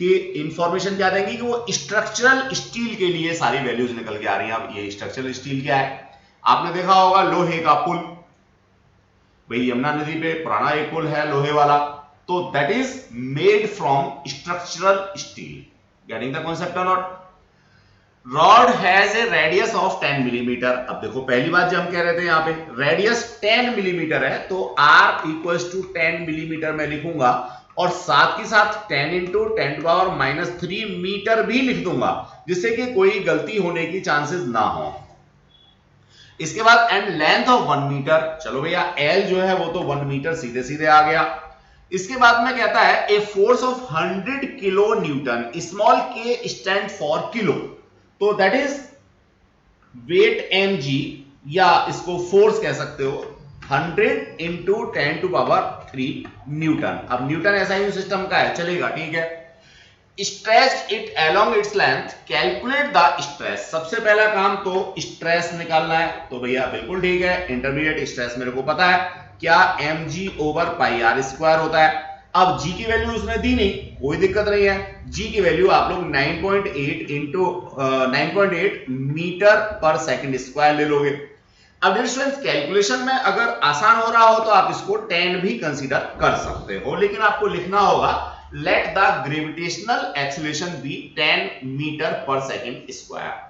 कि इंफॉर्मेशन क्या देंगी कि वो स्ट्रक्चरल स्टील के लिए सारी वैल्यूज निकल के आ रही हैं। अब ये स्ट्रक्चरल स्टील क्या है, आपने देखा होगा लोहे का पुल, भाई यमुना नदी पे पुराना एक पुल है लोहे वाला, तो that is made from structural steel. Getting the concept और not? Rod has a radius of 10 millimetre. अब देखो पहली बात जो हम कह रहे थे यहां पे रेडियस 10 मिलीमीटर है, तो r इक्वल्स टू 10 मिलीमीटर मैं लिखूंगा और साथ ही साथ 10 इंटू 10⁻³ मीटर भी लिख दूंगा, जिससे कि कोई गलती होने की चांसेस ना हो। इसके बाद एंड लेंथ ऑफ 1 मीटर, चलो भैया L जो है वो तो 1 मीटर सीधे सीधे आ गया। इसके बाद में कहता है a force of 100 kilo Newton, small k stand for kilo, तो दैट इज वेट mg, या इसको फोर्स कह सकते हो 100 इंटू 10⁻³ न्यूटन। अब न्यूटन ऐसा ही सिस्टम का है, चलेगा, ठीक है। Stress it along its length, calculate the stress. सबसे पहला काम तो स्ट्रेस निकालना है, तो भैया बिल्कुल ठीक है, इंटरमीडिएट स्ट्रेस मेरे को पता है क्या mg ओवर पाई r स्क्वायर होता है। अब g की वैल्यू उसने दी नहीं, कोई दिक्कत नहीं है, g की वैल्यू आप लोग 9.8 इंटू 9.8 मीटर पर सेकंड स्क्वायर ले लोगे। अब डिस्टेंस कैलकुलेशन में अगर आसान हो रहा हो तो आप इसको 10 भी कंसीडर कर सकते हो, लेकिन आपको लिखना होगा let the gravitational acceleration be 10 metre पर सेकंड स्क्वायर।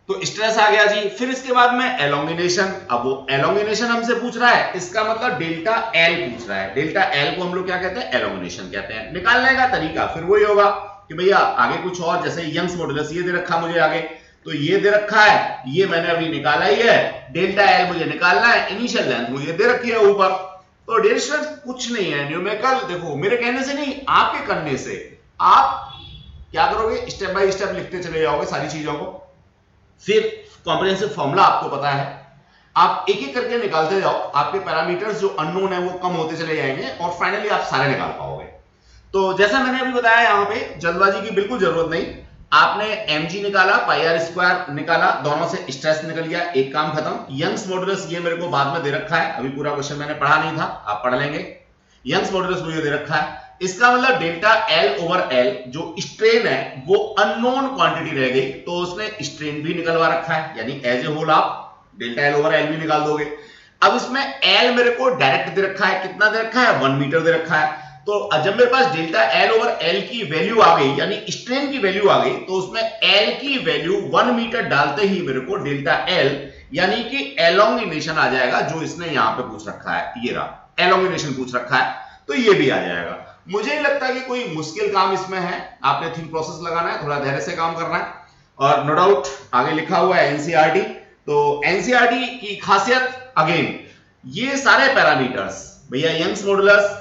तो स्ट्रेस आ गया जी। फिर इसके बाद में एलोंगिनेशन। अब वो एलोंगिनेशन हमसे पूछ रहा है, इसका मतलब डेल्टा एल पूछ रहा है। डेल्टा एल को हम लोग क्या कहते हैं, एलोंगिनेशन कहते हैं। निकालने का तरीका फिर वही होगा कि भैया आगे कुछ और, जैसे यंग्स मॉडुलस ये दे रखा मुझे आगे, तो ये दे रखा है, ये मैंने अभी निकाला ही है, डेल्टा एल मुझे निकालना है, इनिशियल लेंथ मुझे दे रखी है ऊपर। तो डियर स्टूडेंट्स कुछ नहीं है न्यूमेरिकल, देखो मेरे कहने से नहीं, आपके करने से। आप क्या करोगे, स्टेप बाय स्टेप लिखते चले जाओगे सारी चीजों को, फिर कॉम्प्रिहेंसिव फॉर्मूला आपको पता है, आप एक एक करके निकालते जाओ, आपके पैरामीटर्स जो अननोन है वो कम होते चले जाएंगे और फाइनली आप सारे निकाल पाओगे। तो जैसा मैंने अभी बताया, यहां पे जल्दबाजी की बिल्कुल जरूरत नहीं। आपने mg निकाला, पाई r स्क्वायर निकाला, दोनों से स्ट्रेस निकल गया, एक काम खत्म। यंग्स मॉडुलस ये मेरे को बाद में दे रखा है, अभी पूरा क्वेश्चन मैंने पढ़ा नहीं था, आप पढ़ लेंगे। यंग्स मॉडुलस मुझे दे रखा है, इसका मतलब डेल्टा एल ओवर एल जो स्ट्रेन है वो अननोन क्वांटिटी रह गई, तो उसने स्ट्रेन भी निकलवा रखा है, यानी एज ए होल आप डेल्टा एल ओवर एल भी निकाल दोगे। अब इसमें एल मेरे को डायरेक्ट दे रखा है, कितना दे रखा है, 1 मीटर दे रखा है। तो जब मेरे पास डेल्टा एल ओवर एल की वैल्यू आ गई, यानी स्ट्रेन की वैल्यू आ गई, तो उसमें एल की वैल्यू 1 मीटर डालते ही मेरे को डेल्टा एल यानी कि एलोंगिनेशन आ जाएगा, जो इसने यहां पे पूछ रखा है, ये रहा एलोंगिनेशन पूछ रखा है, तो ये भी आ जाएगा। मुझे नहीं लगता कि कोई मुश्किल काम इसमें है, आपने थिंक प्रोसेस लगाना है, थोड़ा धैर्य से काम करना है, और नो डाउट आगे लिखा हुआ है एनसीईआरटी। तो एनसीईआरटी की खासियत अगेन, ये सारे पैरामीटर्स भैया यंग्स मॉडुलस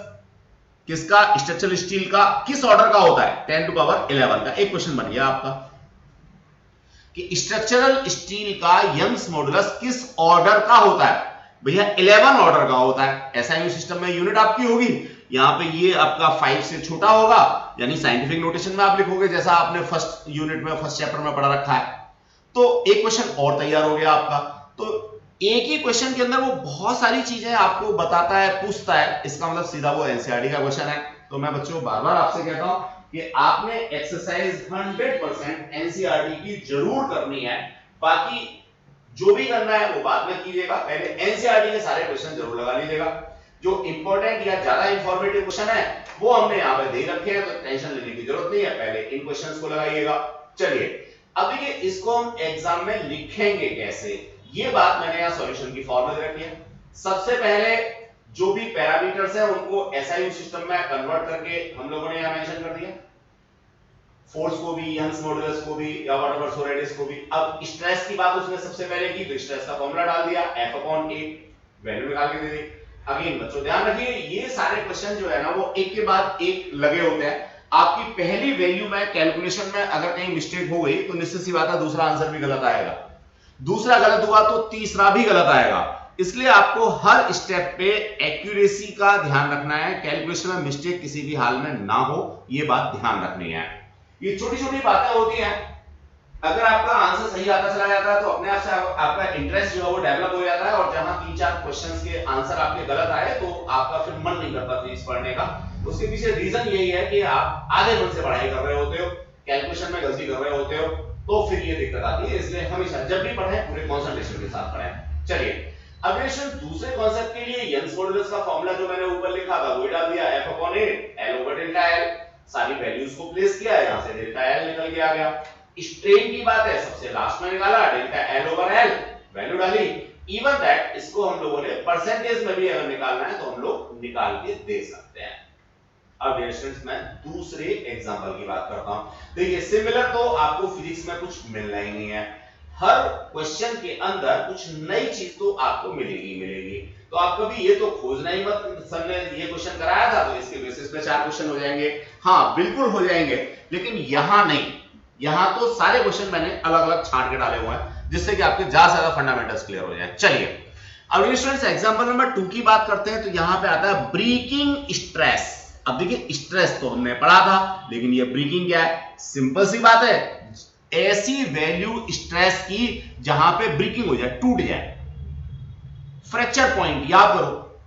किसका, स्ट्रक्चरल स्टील का, किस ऑर्डर का होता है, 10⁻11 का। एक क्वेश्चन बन गया आपका कि स्ट्रक्चरल स्टील का यंग्स मॉडुलस किस ऑर्डर का होता है, भैया 11 ऑर्डर का होता है। एसआई सिस्टम में यूनिट आपकी होगी, यहां पे ये आपका 5 से छोटा होगा, यानी साइंटिफिक नोटेशन में आप लिखोगे जैसा आपने फर्स्ट यूनिट में फर्स्ट चैप्टर में पढ़ा रखा है। तो एक क्वेश्चन और तैयार हो गया आपका। तो एक ही क्वेश्चन के अंदर वो बहुत सारी चीजें आपको बताता है, पूछता है, इसका मतलब सीधा वो एनसीईआरटी का क्वेश्चन है। तो मैं बच्चों बार बार आपसे कहता हूं कि आपने एक्सरसाइज 100% एनसीईआरटी की जरूर करनी है, बाकी जो भी करना है वो बाद में कीजिएगा, पहले एनसीईआरटी के सारे क्वेश्चन जरूर लगा लीजिएगा। जो इंपॉर्टेंट या ज्यादा इंफॉर्मेटिव क्वेश्चन है वो हमने यहाँ पे दे रखे हैं, तो टेंशन लेने की जरूरत नहीं है, पहले इन क्वेश्चंस को लगाइएगा। चलिए अब देखिए इसको हम एग्जाम में लिखेंगे कैसे, ये बात मैंने यहाँ सॉल्यूशन की फॉर्मूला दे रखी है। सबसे पहले जो भी पैरामीटर्स हैं उनको एसआई सिस्टम में कन्वर्ट करके हम लोगों ने यहाँ मेंशन कर दिया, फोर्स को भी, यंग्स मॉडुलस को भी, या व्हाटएवर सोरेटिस को भी। अब स्ट्रेस की बात उसने सबसे पहले की, तो स्ट्रेस का फॉर्मूला डाल दिया, F/A, वैल्यू निकाल के दे दी। अगेन बच्चों ध्यान रखिए, ये सारे क्वेश्चन जो है ना वो एक के बाद एक लगे होते हैं। आपकी पहली वैल्यू में कैलकुलेशन में अगर कहीं मिस्टेक हो गई तो निश्चित सी बात है दूसरा आंसर भी गलत आएगा, दूसरा गलत हुआ तो तीसरा भी गलत आएगा। इसलिए आपको हर स्टेप पे एक्यूरेसी का ध्यान रखना है, कैलकुलेशन में मिस्टेक किसी भी हाल में ना हो, ये बात ध्यान रखनी है। ये छोटी छोटी बातें होती हैं, अगर आपका आंसर सही आता चला जाता है तो अपने आप से आपका इंटरेस्ट जो है वो डेवलप हो जाता है, और जहां 3-4 क्वेश्चंस के आंसर आपके गलत आए तो आपका फिर मन नहीं करता प्लीज पढ़ने का, उसके पीछे रीजन यही है कि आप आधे मन से पढ़ाई कर रहे होते हो, कैलकुलेशन में गलती कर रहे होते हो, तो फिर ये दिक्कत आती है। इसलिए हमेशा जब भी पढ़ें पूरे कंसंट्रेशन के साथ पढ़ें। चलिए अब नेक्स्ट दूसरे कॉन्सेप्ट के लिए यंग्स मॉडुलस का फॉर्मूला जो मैंने ऊपर लिखा था वही डाल दिया, f upon a l over delta l, सारी वैल्यूज को प्लेस किया, यहां से डेल्टा l निकल के आ गया। स्ट्रेन की बात है, सबसे लास्ट में निकाला delta l over l, value डाली। इवन दैट इसको हम लोगों ने परसेंटेज में भी अगर निकालना है तो हम लोग निकाल के दे सकते हैं। अब डियर स्टूडेंट्स मैं दूसरे एग्जांपल की बात करता हूं। देखिए सिमिलर तो आपको फिजिक्स में कुछ मिलना ही नहीं है, हर क्वेश्चन के अंदर कुछ नई चीज तो आपको मिलेगी। तो आप कभी ये तो खोजना ही मत सर ने ये क्वेश्चन कराया था तो इसके बेसिस पे 4 क्वेश्चन हो जाएंगे। हाँ बिल्कुल हो जाएंगे, लेकिन यहां नहीं, यहां तो सारे क्वेश्चन मैंने अलग अलग छांट के डाले हुए हैं जिससे कि आपके ज्यादा से ज्यादा फंडामेंटल्स क्लियर हो जाए। चलिए अब स्टूडेंट्स एग्जांपल नंबर 2 की बात करते हैं। तो यहां पे आता है ब्रेकिंग स्ट्रेस। अब देखिए स्ट्रेस तो हमने पढ़ा था, लेकिन ये ब्रेकिंग क्या है? सिंपल सी बात है, ऐसी वैल्यू स्ट्रेस की जहां पे ब्रेकिंग हो जाए, टूट जाए। फ्रैक्चर पॉइंट याद करो,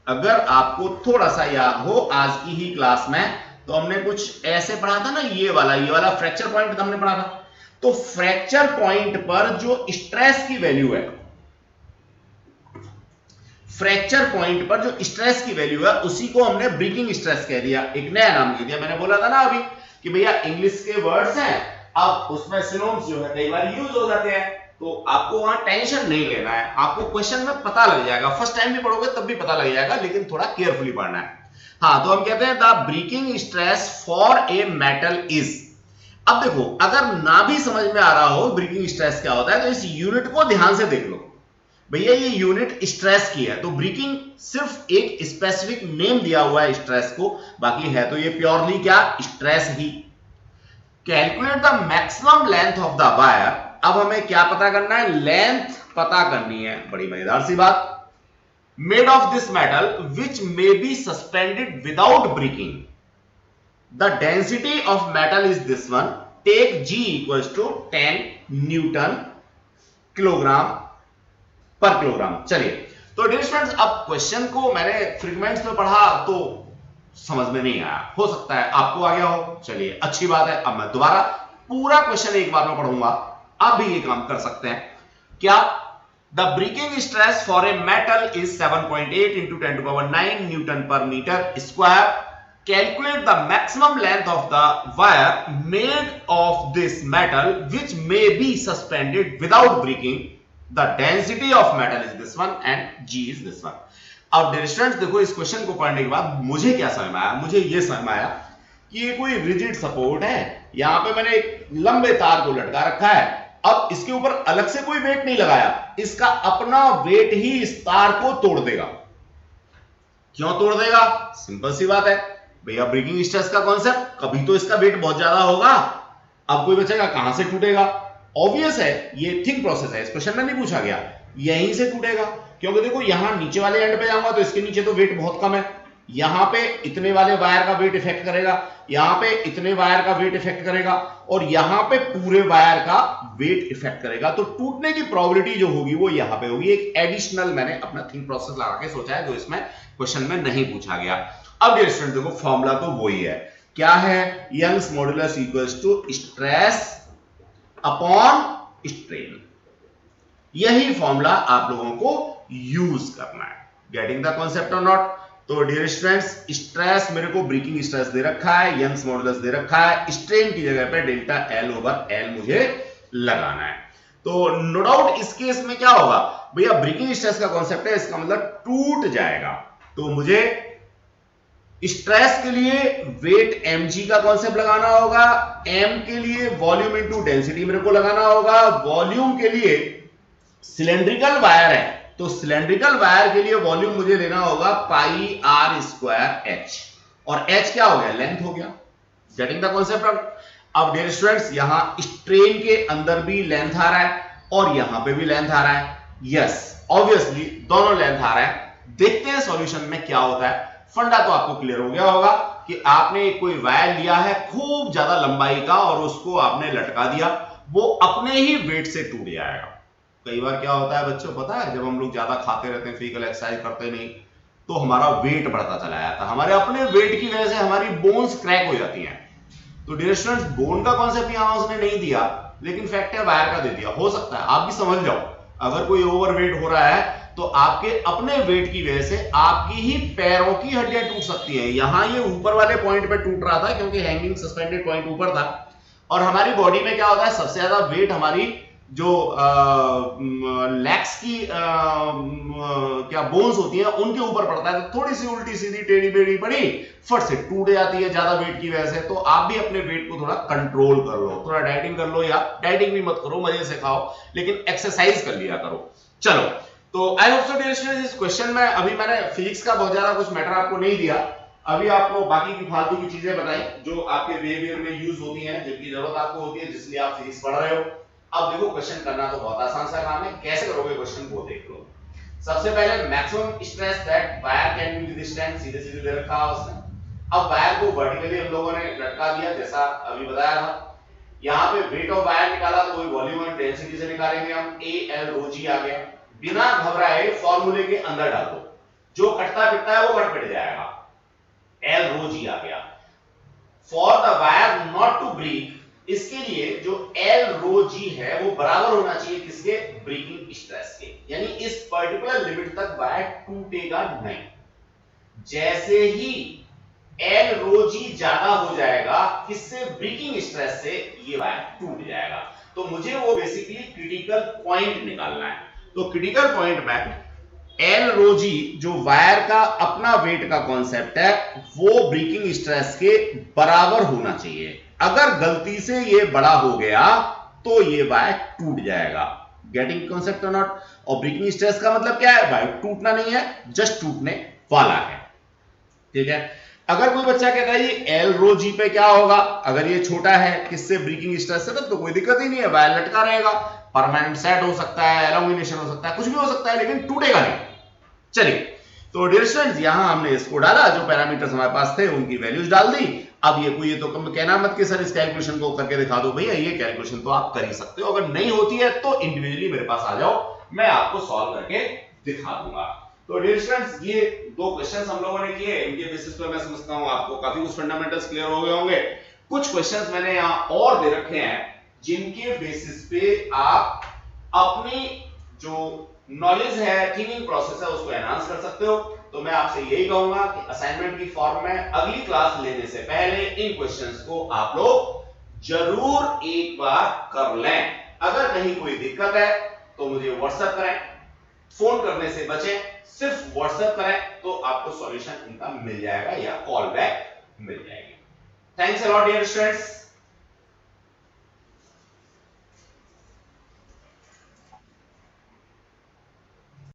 अगर आपको थोड़ा सा याद हो आज की ही क्लास में तो हमने कुछ ऐसे पढ़ा था ना, ये वाला फ्रैक्चर पॉइंट हमने पढ़ा था। तो फ्रैक्चर पॉइंट पर जो स्ट्रेस की वैल्यू है, फ्रैक्चर पॉइंट पर जो स्ट्रेस की वैल्यू है उसी को हमने ब्रेकिंग स्ट्रेस कह दिया, एक नया नाम दे दिया। मैंने बोला था ना अभी कि भैया इंग्लिश के वर्ड्स हैं, अब उसमें सिनोनिम्स जो है कई बार यूज हो जाते हैं, तो आपको वहां टेंशन नहीं लेना है, आपको क्वेश्चन में पता लग जाएगा, फर्स्ट टाइम भी पढ़ोगे तब भी पता लग जाएगा, लेकिन थोड़ा केयरफुली पढ़ना है। हाँ तो हम कहते हैं the breaking stress for a metal is. अब देखो अगर ना भी समझ में आ रहा हो ब्रेकिंग स्ट्रेस क्या होता है तो इस यूनिट को ध्यान से देख लो। भैया ये यूनिट स्ट्रेस की है, तो ब्रेकिंग सिर्फ एक स्पेसिफिक नेम दिया हुआ है स्ट्रेस को, बाकी है तो ये प्योरली क्या? Stress he. Calculate the maximum length of the wire. अब हमें क्या पता करना है? लेंथ पता करनी है, बड़ी मजेदार सी बात। Made of this metal which may be suspended without breaking. The density of metal is this one, take G equals to 10 newton kilogram पर किलोग्राम। चलिए तो डियर स्टूडेंट्स अब क्वेश्चन को मैंने फ्रेगमेंट्स में पढ़ा तो समझ में नहीं आया, हो सकता है आपको आ गया हो, चलिए अच्छी बात है। अब मैं दोबारा पूरा क्वेश्चन एक बार में पढ़ूंगा, आप भी ये काम कर सकते हैं। क्या? The breaking stress for a metal is 7.8 into 10 to the power 9 newton पर metre square. Calculate the maximum length of the wire made of this metal which may be suspended without breaking. The density of metal is this one and G is this one. अब dear students देखो इस question को पढ़ने के बाद मुझे क्या समझ में आया? मुझे ये समझ में आया कि ये कोई रिजिड सपोर्ट है, यहां पे मैंने एक लंबे तार को लटका रखा है, अब इसके ऊपर अलग से कोई वेट नहीं लगाया, इसका अपना वेट ही इस तार को तोड़ देगा। क्यों तोड़ देगा? सिंपल सी बात है भैया, ब्रेकिंग स्ट्रेस का कॉन्सेप्ट, कभी तो इसका वेट बहुत ज्यादा होगा, अब कोई बचेगा कहां से टूटेगा? ऑब्वियस है, ये थिंक प्रोसेस है, इस क्वेश्चन में नहीं पूछा गया, यहीं से टूटेगा। क्योंकि देखो यहां नीचे वाले एंड पे जाऊंगा तो इसके नीचे तो वेट बहुत कम है, यहां पे इतने वाले वायर का वेट इफेक्ट करेगा, यहां पे इतने वायर का वेट इफेक्ट करेगा, और यहां पे पूरे वायर का वेट इफेक्ट करेगा, तो टूटने की प्रोबेबिलिटी जो होगी वो यहां पे होगी। एक एडिशनल मैंने अपना थिंक प्रोसेस लगा के सोचा है जो इसमें क्वेश्चन में नहीं पूछा गया। अब डियर स्टूडेंट देखो फॉर्मूला तो वही है, क्या है? Young's modulus equals to stress upon strain. यही फॉर्मूला आप लोगों को यूज करना है। गेटिंग द कॉन्सेप्ट और नॉट? तो डियर स्टूडेंट्स स्ट्रेस मेरे को ब्रेकिंग स्ट्रेस दे रखा है, यंग्स मॉडुलस दे रखा है, स्ट्रेन की जगह पे डेल्टा L ओवर L मुझे लगाना है। तो नो डाउट इस केस में क्या होगा भैया, ब्रेकिंग स्ट्रेस का कॉन्सेप्ट है, इसका मतलब टूट जाएगा, तो मुझे स्ट्रेस के लिए वेट mg का कॉन्सेप्ट लगाना होगा, m के लिए वॉल्यूम इनटू डेंसिटी मेरे को लगाना होगा, वॉल्यूम के लिए सिलेंड्रिकल वायर है तो सिलेंड्रिकल वायर के लिए वॉल्यूम मुझे लेना होगा पाई r स्क्वायर h, और h क्या हो गया? लेंथ हो गया। Getting the concept? अब डियर स्टूडेंट्स यहां स्ट्रेन के अंदर भी लेंथ आ रहा है और यहां पे भी लेंथ आ रहा है, यस ऑब्वियसली दोनों लेंथ आ रहा है। देखते हैं सॉल्यूशन में क्या होता है। फंडा तो आपको क्लियर हो गया होगा कि आपने कोई वायर लिया है खूब ज्यादा लंबाई का और उसको आपने लटका दिया, वो अपने ही वेट से टूट जाएगा। कई बार क्या होता है बच्चों पता है, जब हम लोग ज्यादा खाते रहते हैं, फिजिकल एक्सरसाइज करते नहीं, तो हमारा वेट बढ़ता चला जाता है। हमारे अपने वेट की वजह से हमारी बोन्स क्रैक हो जाती हैं। तो डियर स्टूडेंट्स, बोन का कॉन्सेप्ट यहां उसने नहीं दिया, लेकिन फैक्ट है वायर का दे दिया। हो सकता है आप भी समझ जाओ, अगर कोई ओवरवेट हो रहा है तो आपके अपने वेट की वजह से आपकी ही पैरों की हड्डियां टूट सकती हैं। यहां ये ऊपर वाले पॉइंट पे टूट रहा था क्योंकि हैंगिंग सस्पेंडेड पॉइंट ऊपर था। और हमारी बॉडी में क्या होता है, सबसे ज्यादा वेट हमारी जो लेग्स की क्या बोन्स होती हैं उनके ऊपर पड़ता है। तो थोड़ी सी उल्टी सीधी टेढ़ी बेढ़ी पड़ी, फट से टूट जाती है ज्यादा वेट की वजह से। तो आप भी अपने वेट को थोड़ा कंट्रोल कर लो, थोड़ा डाइटिंग कर लो, या डाइटिंग भी मत करो, मजे से खाओ, लेकिन एक्सरसाइज कर लिया करो। चलो, तो I hope so dear students, इस क्वेश्चन में अभी मैंने फिजिक्स का बहुत ज्यादा कुछ मैटर आपको नहीं दिया, अभी आपको बाकी की फालतू की चीजें बताई जो आपके बिहेवियर में यूज होती हैं, जिनकी जरूरत आपको होती है, जिसलिए आप फिजिक्स पढ़ रहे हो। अब देखो, क्वेश्चन करना तो बहुत आसान सा काम है, कैसे करोगे क्वेश्चन वो देख लो। सबसे पहले maximum stress that wire can be withstand, सीधे सीधे दे रखा है उसने। अब वायर को वर्टिकली हम लोगों ने लटका दिया, जैसा अभी बताया था। यहाँ पे वेट ऑफ वायर निकाला तो वही वॉल्यूम और डेंसिटी से निकालेंगे हम, ए एल रो जी आ गया। बिना घबराए फॉर्मूले के अंदर डाल दो, जो कटता पिटता है वो कट पिट जाएगा, एल रो जी आ गया। For the wire not to break, इसके लिए जो एल रो जी है वो बराबर होना चाहिए किसके, ब्रेकिंग स्ट्रेस के, यानी इस पर्टिकुलर लिमिट तक वायर टूटेगा नहीं। जैसे ही एल रो जी ज्यादा हो जाएगा किससे, ब्रेकिंग स्ट्रेस से, ये वायर टूट जाएगा। तो मुझे वो बेसिकली क्रिटिकल पॉइंट निकालना है। तो क्रिटिकल पॉइंट में एल रो जी जो वायर का अपना वेट का कॉन्सेप्ट है, वो ब्रेकिंग स्ट्रेस के बराबर होना चाहिए। अगर गलती से ये बड़ा हो गया तो ये वायर टूट जाएगा। गेटिंग कॉन्सेप्ट और नॉट। और ब्रेकिंग स्ट्रेस का मतलब क्या है, वायर टूटना नहीं है, जस्ट टूटने वाला है। ठीक है। अगर कोई बच्चा कहता है ये एल रो जी पे क्या होगा, अगर ये छोटा है किससे, ब्रेकिंग स्ट्रेस से, तो कोई दिक्कत ही नहीं है, वायर लटका रहेगा, परमानेंट सेट हो सकता है, एलोंगिनेशन हो सकता है, कुछ भी हो सकता है, लेकिन टूटेगा नहीं। चलिए, तो डियर स्टूडेंट्स, यहां हमने इसको डाला, जो पैरामीटर्स हमारे पास थे उनकी वैल्यूज डाल दी। अब ये कोई तो कम कहना मत कि सर इस कैलकुलेशन को करके दिखा दो, भैया ये कैलकुलेशन तो आप कर ही सकते हो। अगर नहीं होती है तो इंडिविजुअली मेरे पास आ जाओ, मैं आपको सॉल्व करके दिखा दूंगा। तो डियर स्टूडेंट्स, ये दो क्वेश्चंस हम लोगों ने किए, इनके बेसिस पे मैं समझता हूं आपको काफी कुछ फंडामेंटल्स क्लियर हो गए होंगे। कुछ क्वेश्चंस मैंने यहां और दे रखे हैं जिनके बेसिस पे आप अपनी जो नॉलेज है, थिंकिंग प्रोसेस है, उसको एनहांस कर सकते हो। तो मैं आपसे यही कहूंगा कि असाइनमेंट की फॉर्म में अगली क्लास लेने से पहले इन क्वेश्चंस को आप लोग जरूर एक बार कर लें। अगर कहीं कोई दिक्कत है तो मुझे व्हाट्सएप करें, फोन करने से बचें, सिर्फ व्हाट्सएप करें तो आपको सॉल्यूशन इनका मिल जाएगा या कॉल बैक मिल जाएगी। Thanks a lot dear students.